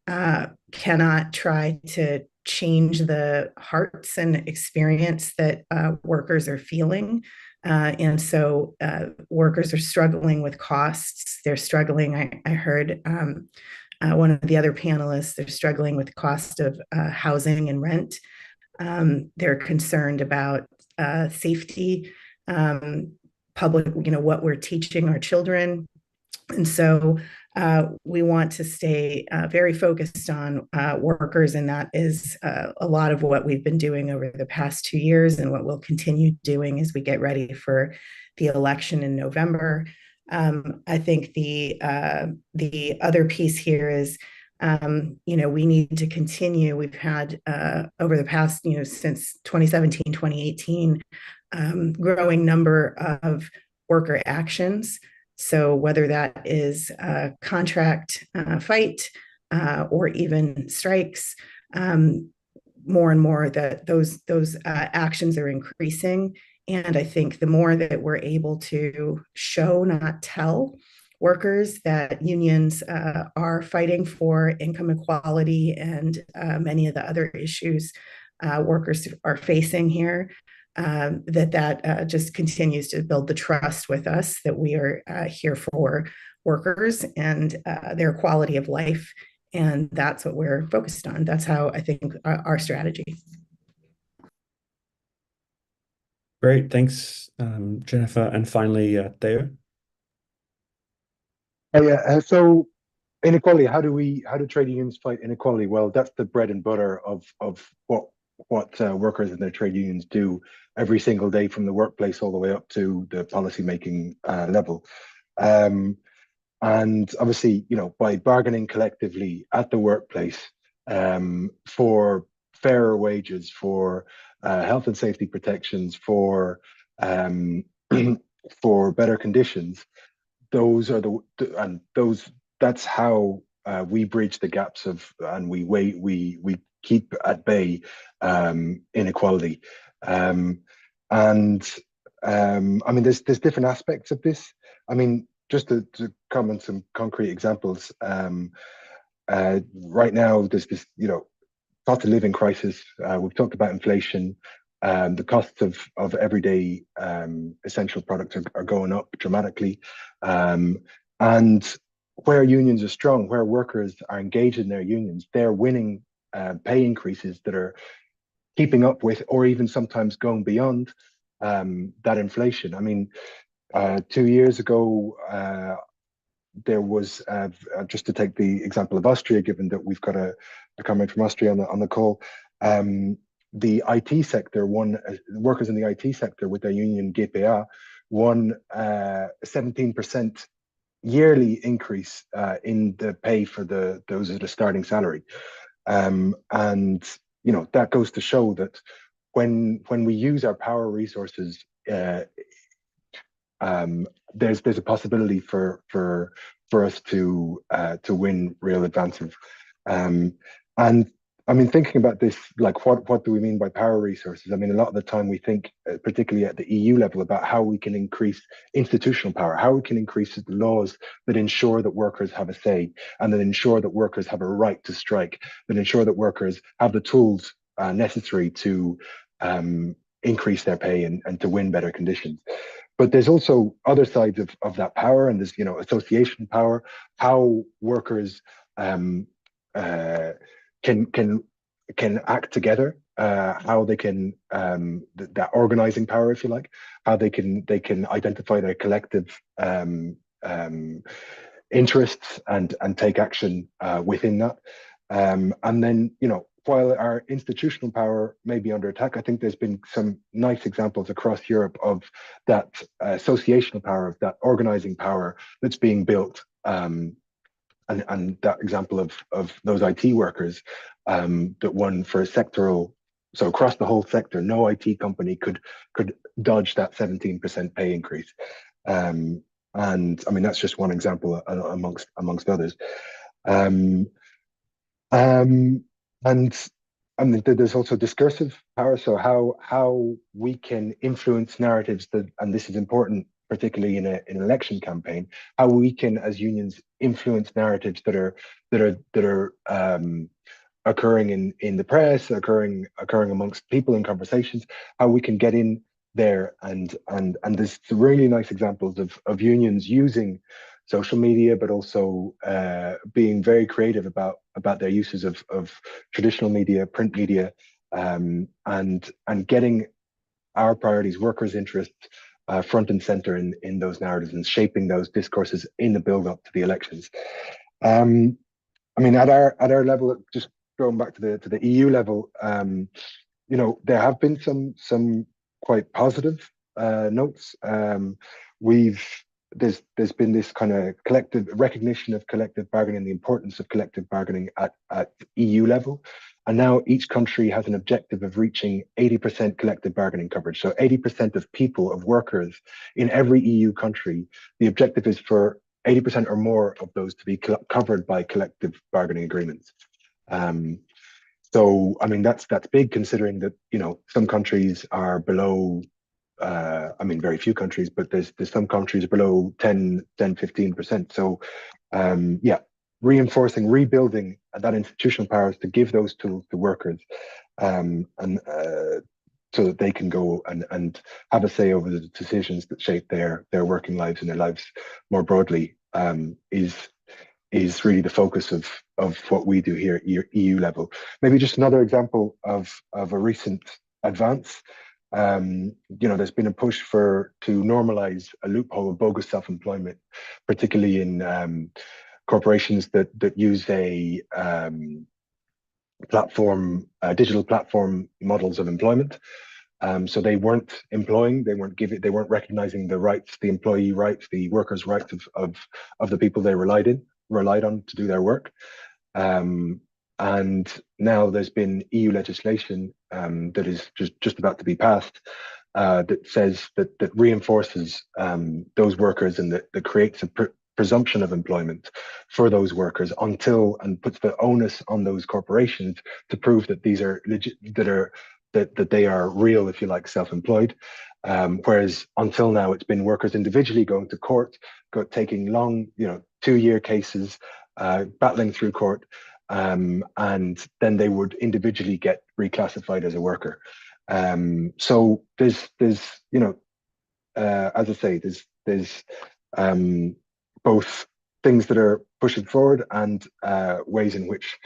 cannot try to change the hearts and experience that workers are feeling. And so workers are struggling with costs. They're struggling. I heard one of the other panelists, they're struggling with the cost of housing and rent. They're concerned about safety, public, what we're teaching our children. And so we want to stay very focused on workers, and that is a lot of what we've been doing over the past 2 years and what we'll continue doing as we get ready for the election in November. I think the other piece here is, we need to continue. We've had over the past, since 2017, 2018, growing number of worker actions. So whether that is a contract fight or even strikes, more and more that those actions are increasing. And I think the more that we're able to show, not tell, workers that unions are fighting for income equality and many of the other issues workers are facing here, that just continues to build the trust with us that we are here for workers and their quality of life. And that's what we're focused on. That's how I think our strategy. Great, thanks, Jennifer. And finally, Theo. So inequality, how do trade unions fight inequality? Well, that's the bread and butter of what workers and their trade unions do every single day, from the workplace all the way up to the policymaking level. And obviously, by bargaining collectively at the workplace for fairer wages, for health and safety protections, for for better conditions, that's how we bridge the gaps and we keep at bay inequality. I mean, there's different aspects of this. I mean, just to comment some concrete examples. Right now, there's this, cost of living crisis. We've talked about inflation. The costs of everyday essential products are going up dramatically. And where unions are strong, where workers are engaged in their unions, they're winning pay increases that are keeping up with, or even sometimes going beyond that inflation. I mean, 2 years ago, there was, just to take the example of Austria, given that we've got a comment from Austria on the call, the IT sector workers in the IT sector with their union GPA won a 17% yearly increase in the pay for those at a starting salary. And that goes to show that when we use our power resources, there's a possibility for us to win real advances. And I mean, thinking about this, like what do we mean by power resources? I mean, a lot of the time we think, particularly at the EU level, about how we can increase institutional power, how we can increase the laws that ensure that workers have a say, and that ensure that workers have a right to strike, that ensure that workers have the tools necessary to increase their pay and to win better conditions. But there's also other sides of that power, and there's, association power, how workers can act together, how they can that organizing power, if you like, how they can identify their collective interests and take action within that. And then, while our institutional power may be under attack, I think there's been some nice examples across Europe of that associational power, of that organizing power that's being built. And that example of those IT workers that won for a sectoral, so across the whole sector, no IT company could dodge that 17% pay increase. And I mean, that's just one example amongst others. And I mean, there's also discursive power. So how we can influence narratives that, and this is important, particularly in an election campaign, how we can, as unions, influence narratives that are occurring in the press, occurring amongst people in conversations, how we can get in there, and there's really nice examples of unions using social media, but also being very creative about their uses of traditional media, print media, and getting our priorities, workers' interests, front and center in those narratives, and shaping those discourses in the build-up to the elections. I mean, at our level, just going back to the EU level, there have been some quite positive notes. There's been this kind of collective recognition of collective bargaining, the importance of collective bargaining at EU level. And now each country has an objective of reaching 80% collective bargaining coverage. So 80% of people, of workers in every EU country, the objective is for 80% or more of those to be covered by collective bargaining agreements. So, I mean, that's big, considering that, some countries are below, I mean, very few countries, but there's some countries below 15%. So, reinforcing, rebuilding that institutional powers to give those tools to workers, and so that they can go and have a say over the decisions that shape their working lives and their lives more broadly, is really the focus of what we do here at EU level. Maybe just another example of a recent advance. There's been a push to normalize a loophole of bogus self-employment, particularly in corporations that use a digital platform models of employment. So they weren't employing, they weren't recognizing the rights, the employee rights, the workers' rights of the people they relied on to do their work. And now there's been EU legislation that is just about to be passed, that says that reinforces those workers, and that creates a presumption of employment for those workers and puts the onus on those corporations to prove that these are legit, that they are real, if you like, self-employed. Whereas until now, it's been workers individually going to court, taking long, 2-year cases, battling through court, and then they would individually get reclassified as a worker. So there's as I say, there's both things that are pushing forward and ways in which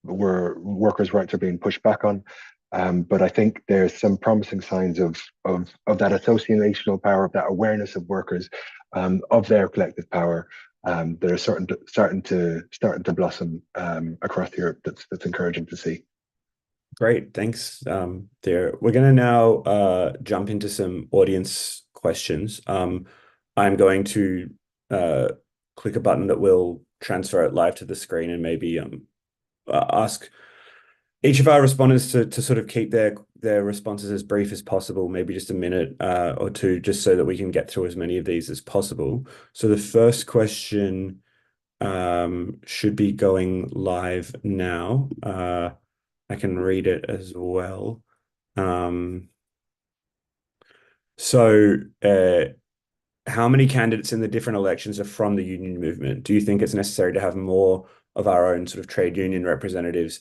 workers' rights are being pushed back on. But I think there's some promising signs of that associational power, of that awareness of workers, of their collective power, that are starting to blossom across Europe. That's encouraging to see. Great, thanks. We're going to now jump into some audience questions. I'm going to click a button that will transfer it live to the screen, and maybe ask each of our respondents to sort of keep their responses as brief as possible, maybe just a minute or two, just so that we can get through as many of these as possible. So the first question should be going live now. I can read it as well. So how many candidates in the different elections are from the union movement? Do you think it's necessary to have more of our own sort of trade union representatives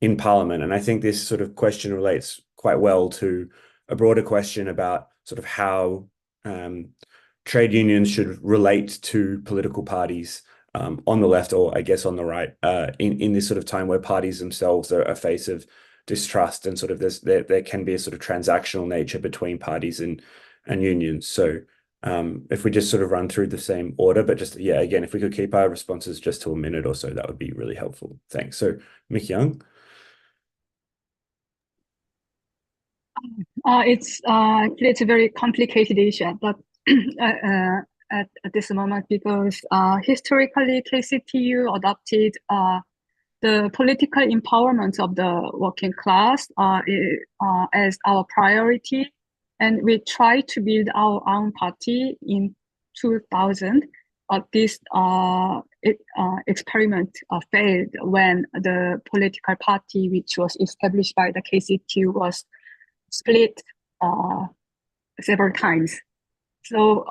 in Parliament? And I think this sort of question relates quite well to a broader question about sort of how trade unions should relate to political parties on the left, or I guess on the right, in this sort of time where parties themselves are a face of distrust, and sort of there can be a sort of transactional nature between parties and unions. So if we just sort of run through the same order, but just, yeah, again, if we could keep our responses just to a minute or so, that would be really helpful. Thanks. So Mik-Young. It's a very complicated issue, but at this moment, because historically KCTU adopted the political empowerment of the working class as our priority, and we tried to build our own party in 2000. This experiment failed when the political party, which was established by the KCTU, was split several times. So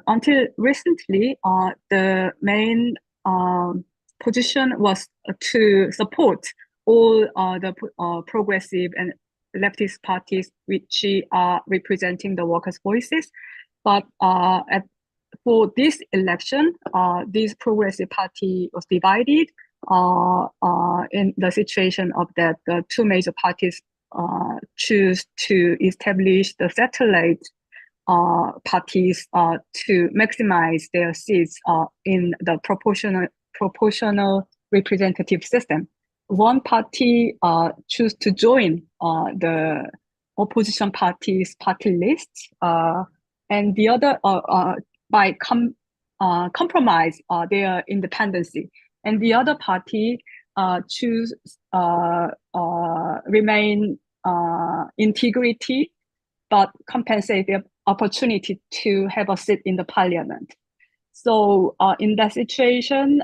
until recently, the main position was to support all the progressive and leftist parties which are representing the workers' voices. But for this election, this progressive party was divided in the situation of that the two major parties choose to establish the satellite parties to maximize their seats in the proportional representative system. One party choose to join the opposition party's party list, and the other by compromise their independency, and the other party choose remain integrity, but compensate their opportunity to have a seat in the parliament. So in that situation,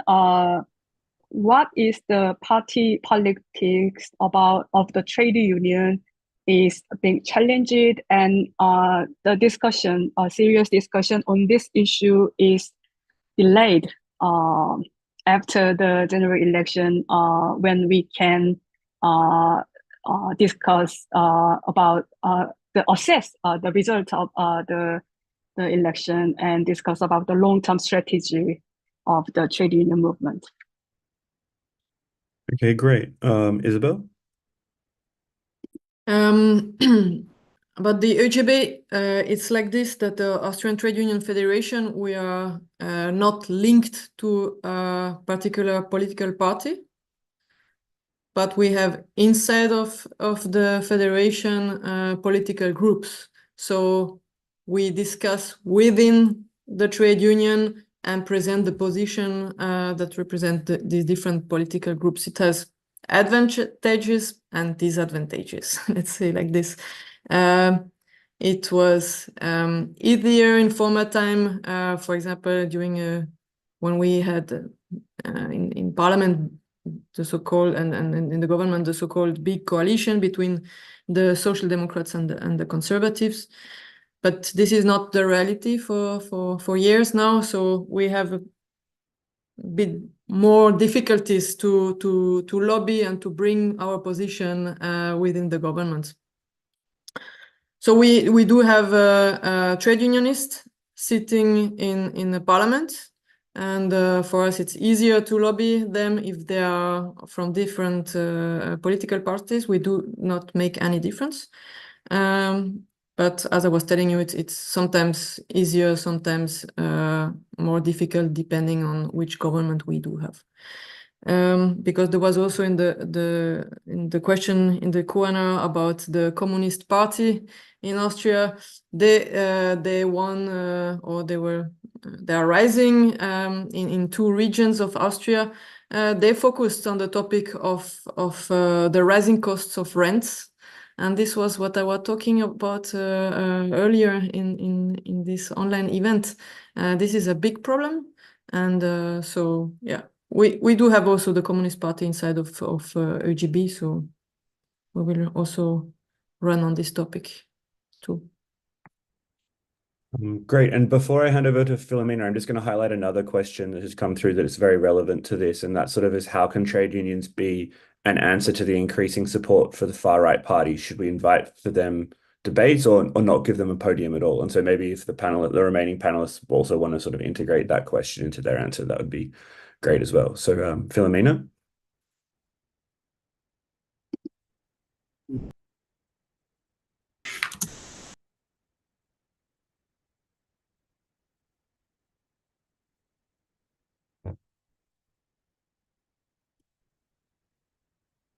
what is the party politics of the trade union is being challenged, and the discussion, serious discussion on this issue is delayed after the general election, when we can discuss about assess the result of the election and discuss about the long-term strategy of the trade union movement. Okay, great. Isabel? About the ÖGB, it's like this, that the Austrian Trade Union Federation, we are not linked to a particular political party, but we have inside of the federation political groups. So we discuss within the trade union and present the position that represent these different political groups. It has advantages and disadvantages, let's say like this. It was easier in former time, for example, during when we had in parliament the so-called and in the government the so-called big coalition between the Social Democrats and the Conservatives. But this is not the reality for years now, so we have a bit more difficulties to lobby and to bring our position within the government. So we do have a trade unionist sitting in the parliament, and for us it's easier to lobby them if they are from different political parties. We do not make any difference. But as I was telling you, it's sometimes easier, sometimes more difficult, depending on which government we do have. Because there was also in the question in the Q&A about the Communist Party in Austria. They won or they are rising in two regions of Austria. They focused on the topic of the rising costs of rents. And this was what I was talking about earlier in this online event. This is a big problem. And so, yeah, we do have also the Communist Party inside of ÖGB, so we will also run on this topic too. Great. And before I hand over to Philomena, I'm just going to highlight another question that has come through that is very relevant to this. And that sort of is, how can trade unions be an answer to the increasing support for the far right parties? Should we invite for them debates or not give them a podium at all? And so maybe if the remaining panelists also want to sort of integrate that question into their answer, that would be great as well. So Philomena?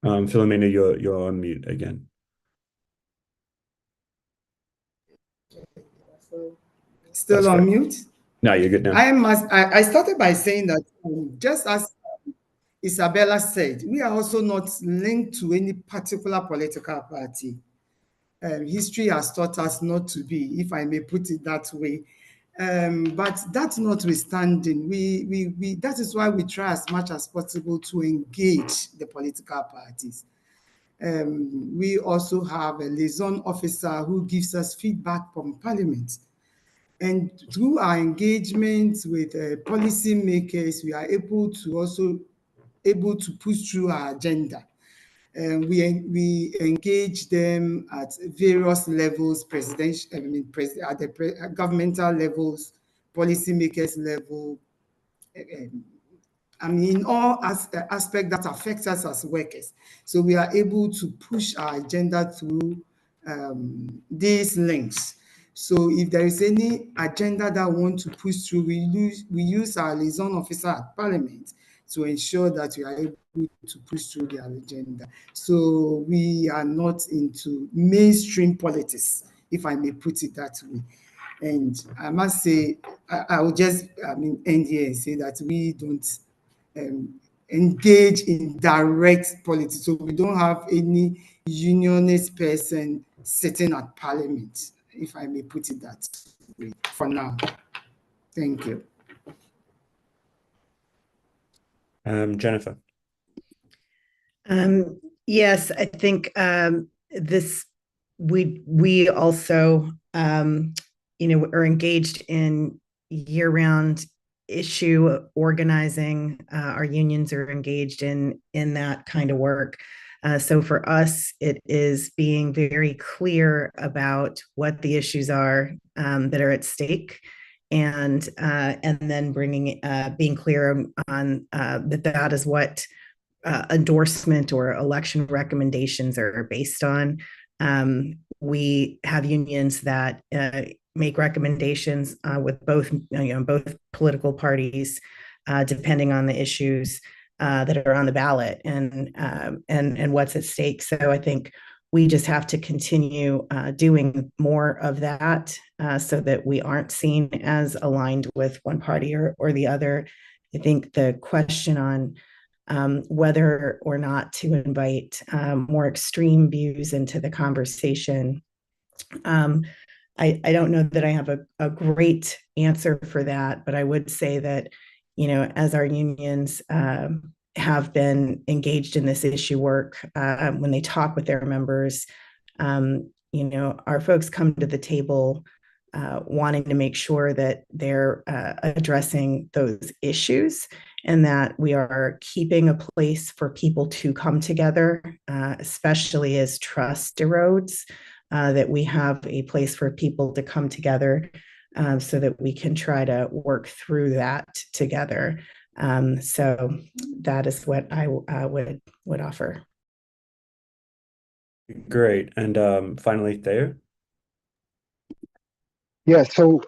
Philomena, you're on mute again. Still on mute? No, you're good now. I started by saying that just as Isabella said, we are also not linked to any particular political party. History has taught us not to be, if I may put it that way. But that notwithstanding, that is why we try as much as possible to engage the political parties. We also have a liaison officer who gives us feedback from Parliament. And through our engagement with policymakers, we are able to push through our agenda. We engage them at various levels, at the governmental levels, policymakers level, in all aspects that affect us as workers. So we are able to push our agenda through these links. So if there is any agenda that we want to push through, we use our liaison officer at Parliament to ensure that we are able to push through their agenda. So we are not into mainstream politics, if I may put it that way. And I must say, I will just end here and say that we don't engage in direct politics. So we don't have any unionist person sitting at Parliament, if I may put it that way, for now. Thank you. Jennifer. Yes, I think we also are engaged in year-round issue organizing. Our unions are engaged in that kind of work. So for us, it is being very clear about what the issues are that are at stake, and then being clear on that is what endorsement or election recommendations are based on. We have unions that make recommendations with both political parties, depending on the issues that are on the ballot and what's at stake. So I think we just have to continue doing more of that so that we aren't seen as aligned with one party or the other. I think the question on whether or not to invite more extreme views into the conversation, I don't know that I have a great answer for that, but I would say that, as our unions have been engaged in this issue work, when they talk with their members, our folks come to the table wanting to make sure that they're addressing those issues and that we are keeping a place for people to come together, especially as trust erodes, that we have a place for people to come together so that we can try to work through that together. So that is what I would offer. Great. And finally, Theo? Yeah, so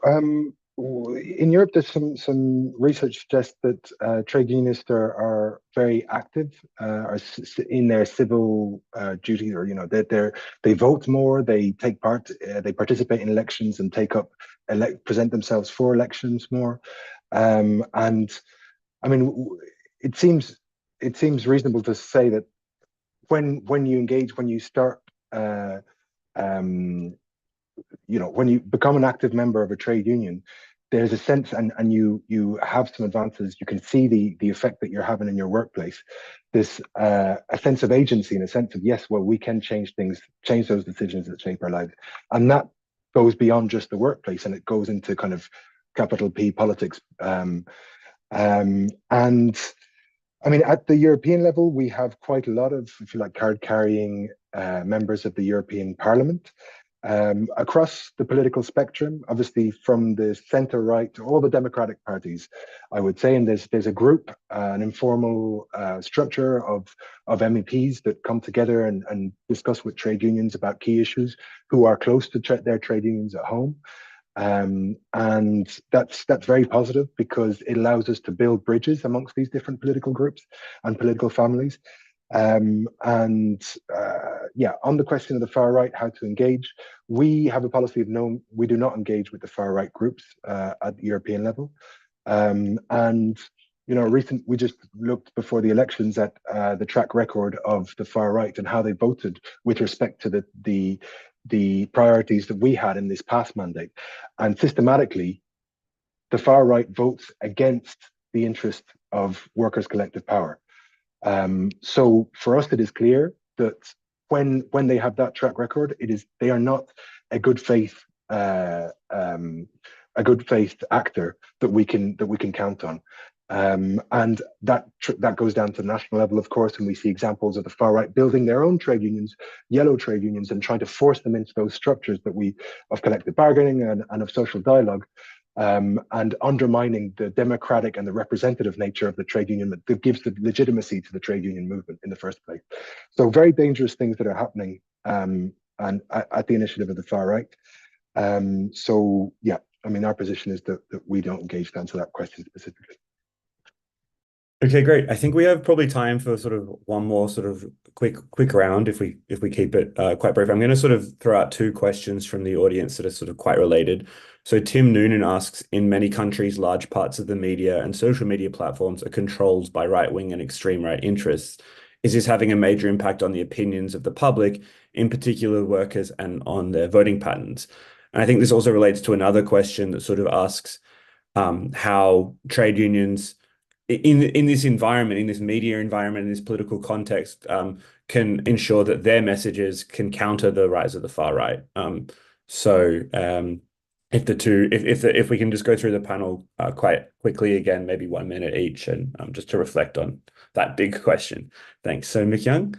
in Europe, there's some research suggests that trade unionists are very active, are in their civil duties, or they vote more, they take part, they participate in elections and present themselves for elections more, and I mean, it seems reasonable to say that when you engage, when you start, when you become an active member of a trade union, there's a sense, and you have some advances. You can see the effect that you're having in your workplace. This a sense of agency and a sense of, yes, well, we can change things, change those decisions that shape our lives, and that goes beyond just the workplace, and it goes into kind of capital P politics. And I mean, at the European level, we have quite a lot of, if you like, card-carrying members of the European Parliament. Across the political spectrum, obviously from the centre right to all the democratic parties, I would say, and there's a group, an informal structure of MEPs that come together and discuss with trade unions about key issues, who are close to their trade unions at home. And that's very positive, because it allows us to build bridges amongst these different political groups and political families. Yeah, on the question of the far right, how to engage, we have a policy of we do not engage with the far right groups at the European level. And you know, we just looked before the elections at the track record of the far right and how they voted with respect to the priorities that we had in this past mandate. And systematically, the far right votes against the interest of workers' collective power. So for us, it is clear that when they have that track record, they are not a good faith actor that we can count on. And that goes down to the national level, of course, and we see examples of the far right building their own trade unions, yellow trade unions, and trying to force them into those structures of collective bargaining and of social dialogue. And undermining the democratic and the representative nature of the trade union that gives the legitimacy to the trade union movement in the first place. So very dangerous things that are happening and at the initiative of the far right. So yeah, I mean, our position is that we don't engage to answer that question specifically. Okay, great. I think we have probably time for sort of one more sort of quick round if we keep it quite brief. I'm going to sort of throw out two questions from the audience that are sort of quite related. So Tim Noonan asks, in many countries, large parts of the media and social media platforms are controlled by right-wing and extreme right interests. Is this having a major impact on the opinions of the public, in particular workers, and on their voting patterns? And I think this also relates to another question that sort of asks how trade unions in this environment, in this media environment, in this political context, can ensure that their messages can counter the rise of the far right. If we can just go through the panel quite quickly again, maybe 1 minute each, and just to reflect on that big question. Thanks. So Mik-Young?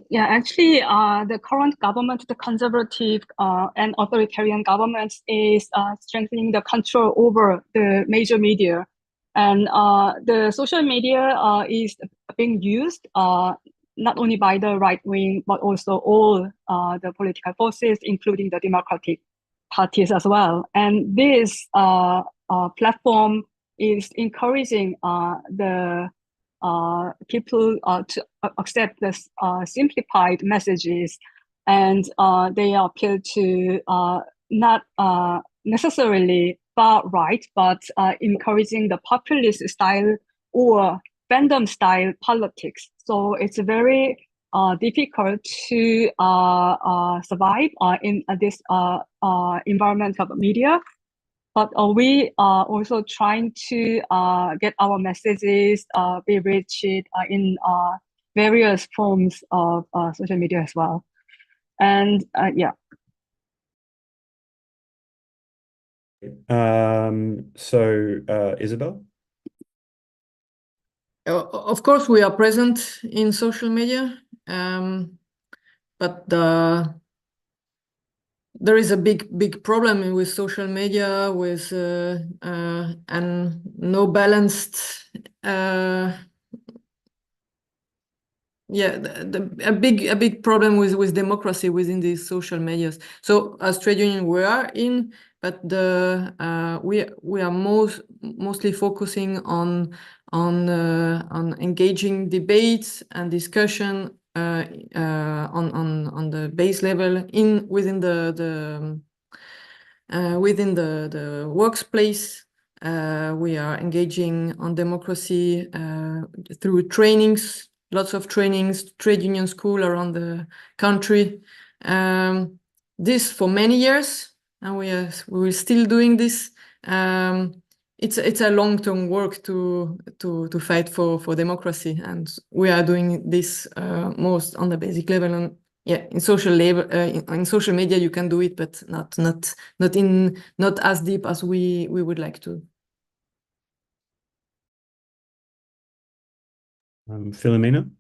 Yeah, actually, the current government, the conservative and authoritarian government, is strengthening the control over the major media. And the social media is being used not only by the right wing, but also all the political forces, including the democratic parties as well. And this platform is encouraging the people to accept this simplified messages, and they appeal to not necessarily far right, but encouraging the populist style or fandom style politics. So it's very difficult to survive in this environment of media. But we are also trying to get our messages be reached in various forms of social media as well. And yeah. So Isabel? Of course, we are present in social media, but there is a big problem with social media, with and no balanced. A big problem with democracy within these social medias. So as trade union, we are in, but we are mostly focusing on engaging debates and discussion on the base level within the workplace. We are engaging on democracy through trainings. Lots of trainings, trade union school around the country. this for many years, and we will still doing this. It's a long-term work to fight for democracy, and we are doing this most on the basic level. And yeah, in social labor, in social media, you can do it, but not as deep as we would like to. Philomena?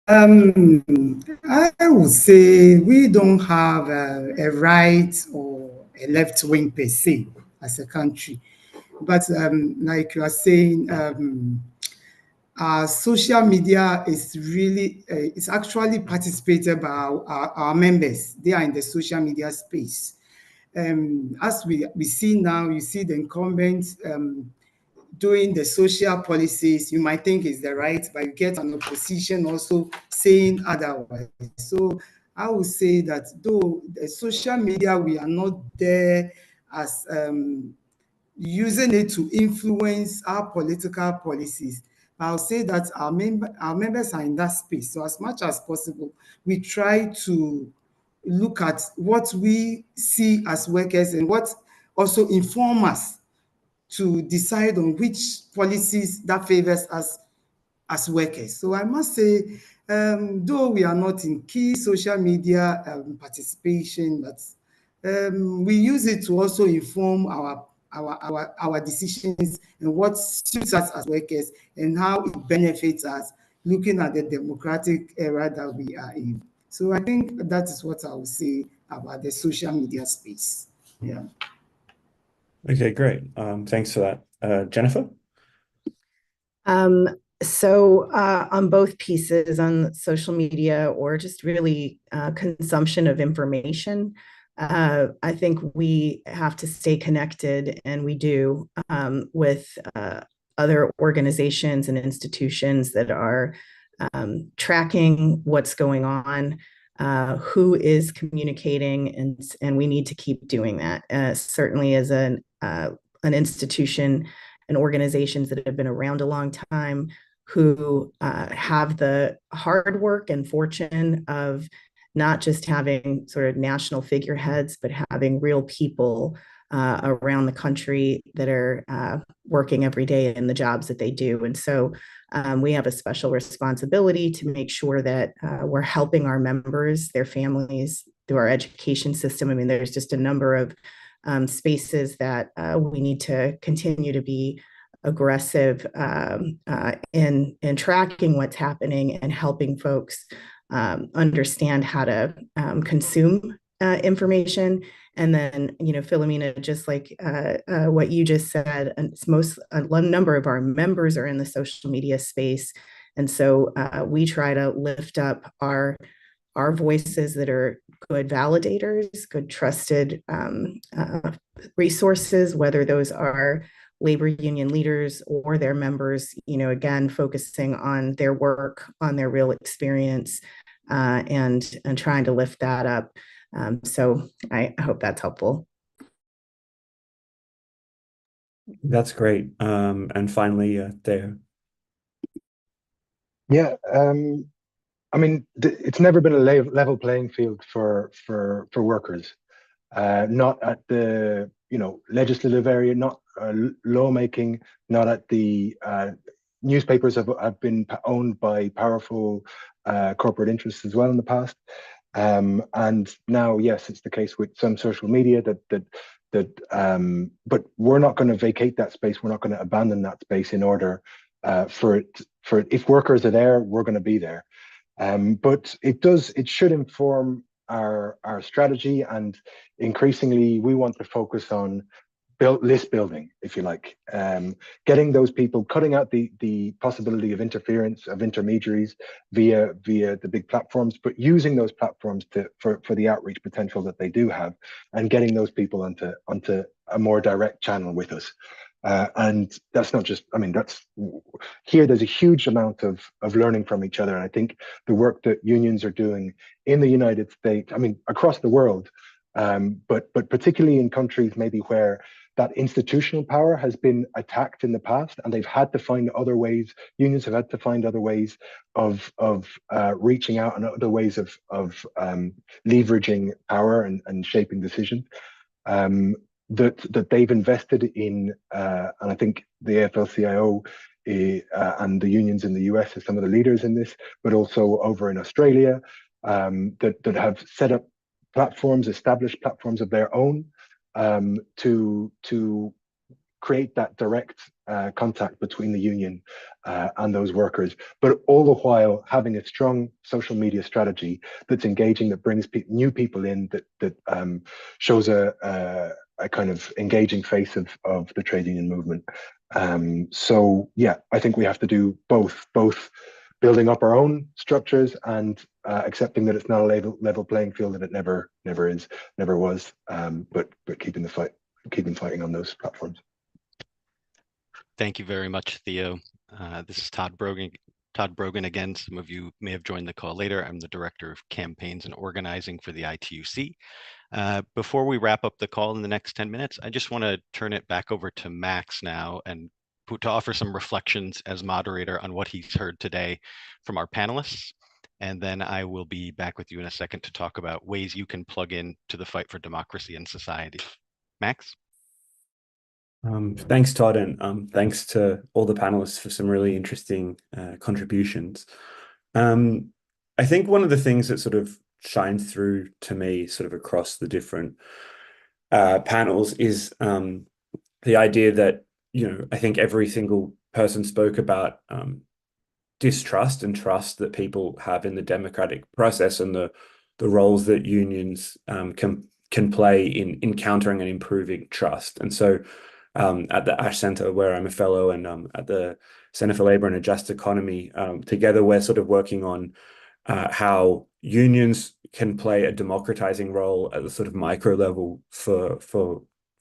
I would say we don't have a right or a left wing per se as a country. But like you are saying, our social media is really, it's actually participated by our members. They are in the social media space. As we see now, you see the incumbents doing the social policies, you might think is the right, but you get an opposition also saying otherwise. So I would say that though the social media, we are not there as using it to influence our political policies. I'll say that our members are in that space. So as much as possible, we try to look at what we see as workers and what also inform us to decide on which policies that favors us as workers. So I must say, though we are not in key social media participation, but we use it to also inform our decisions and what suits us as workers and how it benefits us, looking at the democratic era that we are in. So I think that is what I would say about the social media space. Yeah. Okay, great. Thanks for that. Jennifer? So on both pieces, on social media or just really consumption of information, I think we have to stay connected, and we do, with other organizations and institutions that are tracking what's going on, who is communicating, and we need to keep doing that. Certainly as an institution and organizations that have been around a long time, who have the hard work and fortune of not just having sort of national figureheads, but having real people around the country that are working every day in the jobs that they do. And so we have a special responsibility to make sure that we're helping our members, their families, through our education system. I mean, there's just a number of spaces that we need to continue to be aggressive in tracking what's happening and helping folks understand how to consume information. And then, you know, Philomena, just like what you just said, and a number of our members are in the social media space. And so we try to lift up our voices that are good validators, good trusted resources, whether those are labor union leaders or their members, you know, again, focusing on their work, on their real experience, and trying to lift that up. So I hope that's helpful. That's great. And finally, Theo. Yeah, I mean, it's never been a level playing field for workers, not at the legislative area, not lawmaking, not at the newspapers have been owned by powerful corporate interests as well in the past, and now, yes, it's the case with some social media but we're not going to vacate that space. We're not going to abandon that space in order for it. If workers are there, we're going to be there. But it should inform our strategy, and increasingly we want to focus on list building, if you like, getting those people, cutting out the possibility of interference of intermediaries via the big platforms, but using those platforms for the outreach potential that they do have, and getting those people onto a more direct channel with us. And that's not just, I mean, there's a huge amount of learning from each other. And I think the work that unions are doing in the United States, I mean, across the world, but particularly in countries maybe where that institutional power has been attacked in the past, and they've had to find other ways. Unions have had to find other ways of reaching out and other ways of leveraging power and shaping decisions. That they've invested in, and I think the AFL-CIO and the unions in the US are some of the leaders in this, but also over in Australia, that have set up platforms, established platforms of their own, to create that direct contact between the union and those workers, but all the while having a strong social media strategy that's engaging, that brings new people in, that shows a kind of engaging face of the trade union movement. So yeah, I think we have to do both building up our own structures and accepting that it's not a level playing field, and it never was, but keeping fighting on those platforms. Thank you very much, Theo. This is Todd Brogan. Todd Brogan again. Some of you may have joined the call later. I'm the Director of Campaigns and Organizing for the ITUC. Before we wrap up the call in the next 10 minutes, I just want to turn it back over to Max now and to offer some reflections as moderator on what he's heard today from our panelists. And then I will be back with you in a second to talk about ways you can plug in to the fight for democracy and society. Max? Thanks, Todd, and thanks to all the panelists for some really interesting contributions. I think one of the things that sort of shines through to me sort of across the different panels is the idea that, I think every single person spoke about distrust and trust that people have in the democratic process, and the roles that unions can play in encountering and improving trust. And so at the Ash Center, where I'm a fellow, and at the Center for Labor and a Just Economy, together we're sort of working on how unions can play a democratizing role at the sort of micro level for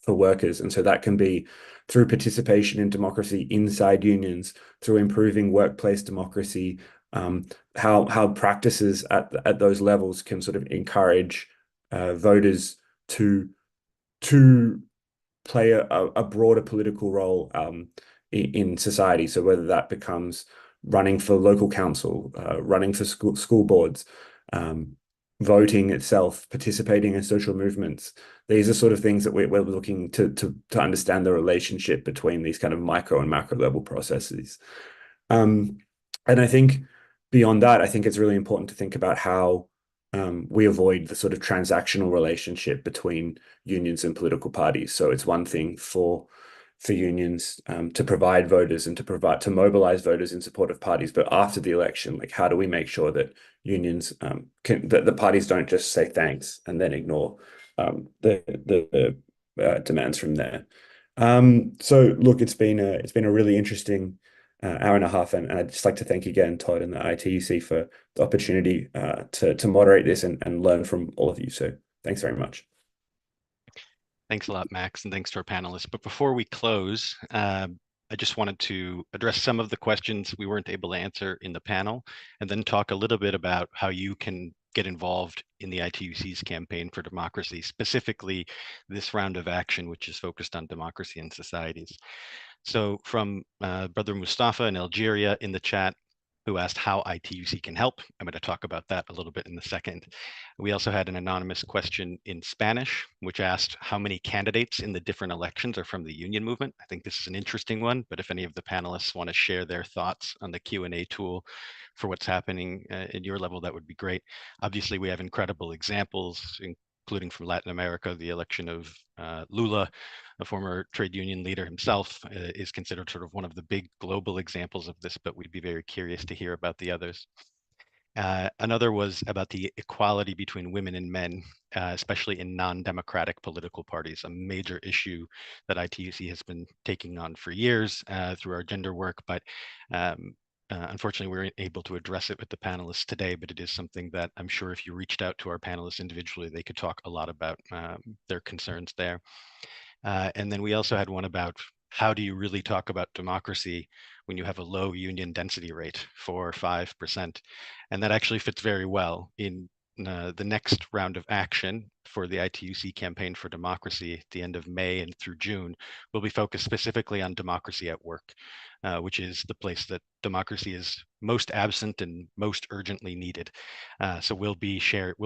workers. And so that can be through participation in democracy inside unions, through improving workplace democracy, how practices at those levels can sort of encourage voters to play a broader political role in society. So whether that becomes running for local council, running for school boards, voting itself, participating in social movements, these are sort of things that we're looking to understand the relationship between these kind of micro and macro level processes. And I think beyond that, I think it's really important to think about how we avoid the sort of transactional relationship between unions and political parties. So it's one thing for unions to provide voters and to mobilize voters in support of parties, but after the election, like, how do we make sure that unions that the parties don't just say thanks and then ignore the demands from there. So look, it's been a really interesting hour and a half, and I'd just like to thank again Todd and the ITUC for the opportunity to moderate this and learn from all of you. So thanks very much. Thanks a lot, Max, and thanks to our panelists. But before we close, I just wanted to address some of the questions we weren't able to answer in the panel, and then talk a little bit about how you can get involved in the ITUC's campaign for democracy, specifically this round of action, which is focused on democracy and societies. So from Brother Mustafa in Algeria in the chat, who asked how ITUC can help. I'm going to talk about that a little bit in a second. We also had an anonymous question in Spanish, which asked how many candidates in the different elections are from the union movement. I think this is an interesting one, but if any of the panelists want to share their thoughts on the Q&A tool for what's happening at your level, that would be great. Obviously, we have incredible examples, including from Latin America. The election of Lula, a former trade union leader himself, is considered sort of one of the big global examples of this, but we'd be very curious to hear about the others. Another was about the equality between women and men, especially in non-democratic political parties, a major issue that ITUC has been taking on for years through our gender work, but unfortunately, we weren't able to address it with the panelists today, but it is something that I'm sure if you reached out to our panelists individually, they could talk a lot about their concerns there. And then we also had one about how do you really talk about democracy when you have a low union density rate, 4 or 5%. And that actually fits very well in the next round of action for the ITUC Campaign for Democracy at the end of May and through June will be focused specifically on democracy at work, which is the place that democracy is most absent and most urgently needed. So we'll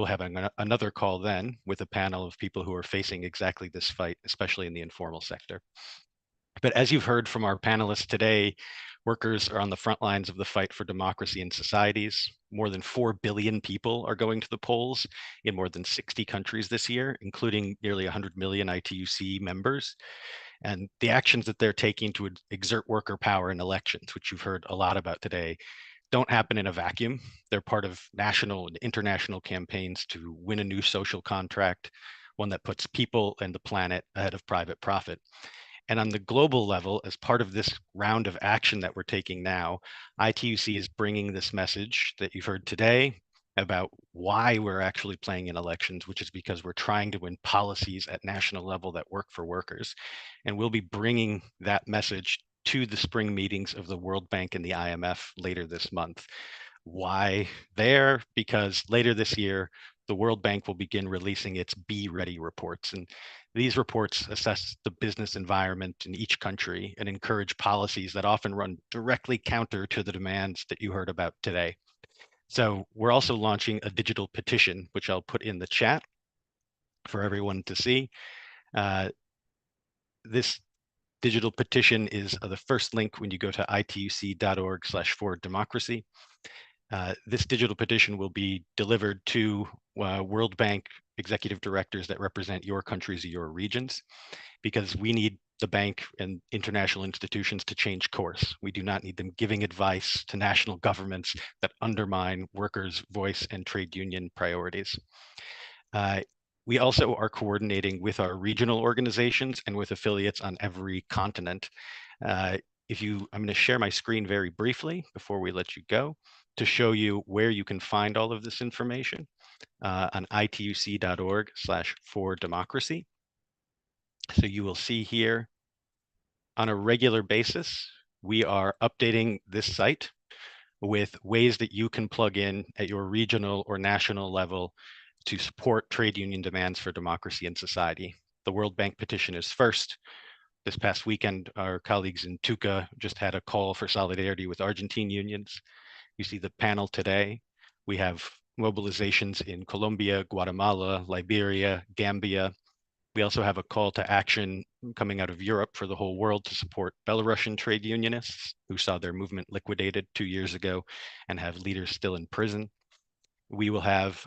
have another call then with a panel of people who are facing exactly this fight, especially in the informal sector. But as you've heard from our panelists today, workers are on the front lines of the fight for democracy in societies. More than 4 billion people are going to the polls in more than 60 countries this year, including nearly 100 million ITUC members. And the actions that they're taking to exert worker power in elections, which you've heard a lot about today, don't happen in a vacuum. They're part of national and international campaigns to win a new social contract, one that puts people and the planet ahead of private profit. And on the global level, as part of this round of action that we're taking now, ITUC is bringing this message that you've heard today about why we're actually playing in elections, which is because we're trying to win policies at national level that work for workers. And we'll be bringing that message to the spring meetings of the World Bank and the IMF later this month. Why there? Because later this year, the World Bank will begin releasing its Be Ready reports. And these reports assess the business environment in each country and encourage policies that often run directly counter to the demands that you heard about today. So we're also launching a digital petition, which I'll put in the chat for everyone to see. This digital petition is the first link when you go to ituc.org/4democracy. This digital petition will be delivered to World Bank executive directors that represent your countries or your regions, because we need the bank and international institutions to change course. We do not need them giving advice to national governments that undermine workers' voice and trade union priorities. We also are coordinating with our regional organizations and with affiliates on every continent. I'm going to share my screen very briefly before we let you go to show you where you can find all of this information on ituc.org/4democracy. So you will see here on a regular basis, we are updating this site with ways that you can plug in at your regional or national level to support trade union demands for democracy and society. The World Bank petition is first. This past weekend, our colleagues in TUCA just had a call for solidarity with Argentine unions. You see the panel today. We have mobilizations in Colombia, Guatemala, Liberia, Gambia. We also have a call to action coming out of Europe for the whole world to support Belarusian trade unionists who saw their movement liquidated 2 years ago and have leaders still in prison. We will have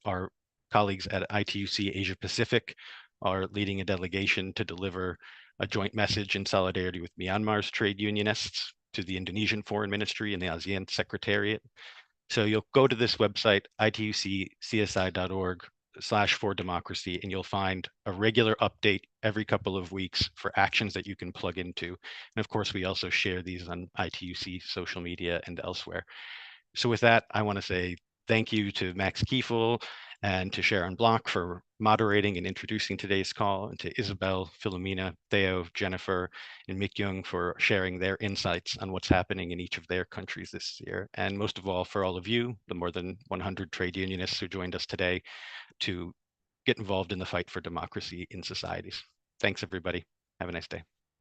our colleagues at ITUC Asia Pacific are leading a delegation to deliver a joint message in solidarity with Myanmar's trade unionists to the Indonesian Foreign Ministry and the ASEAN Secretariat. So you'll go to this website, itucci.org/4democracy, and you'll find a regular update every couple of weeks for actions that you can plug into. And of course, we also share these on ITUC social media and elsewhere. So with that, I want to say thank you to Max Kiefel and to Sharon Block for moderating and introducing today's call, and to Isabel, Philomena, Theo, Jennifer, and Mikyung for sharing their insights on what's happening in each of their countries this year. And most of all, for all of you, the more than 100 trade unionists who joined us today to get involved in the fight for democracy in societies. Thanks, everybody. Have a nice day.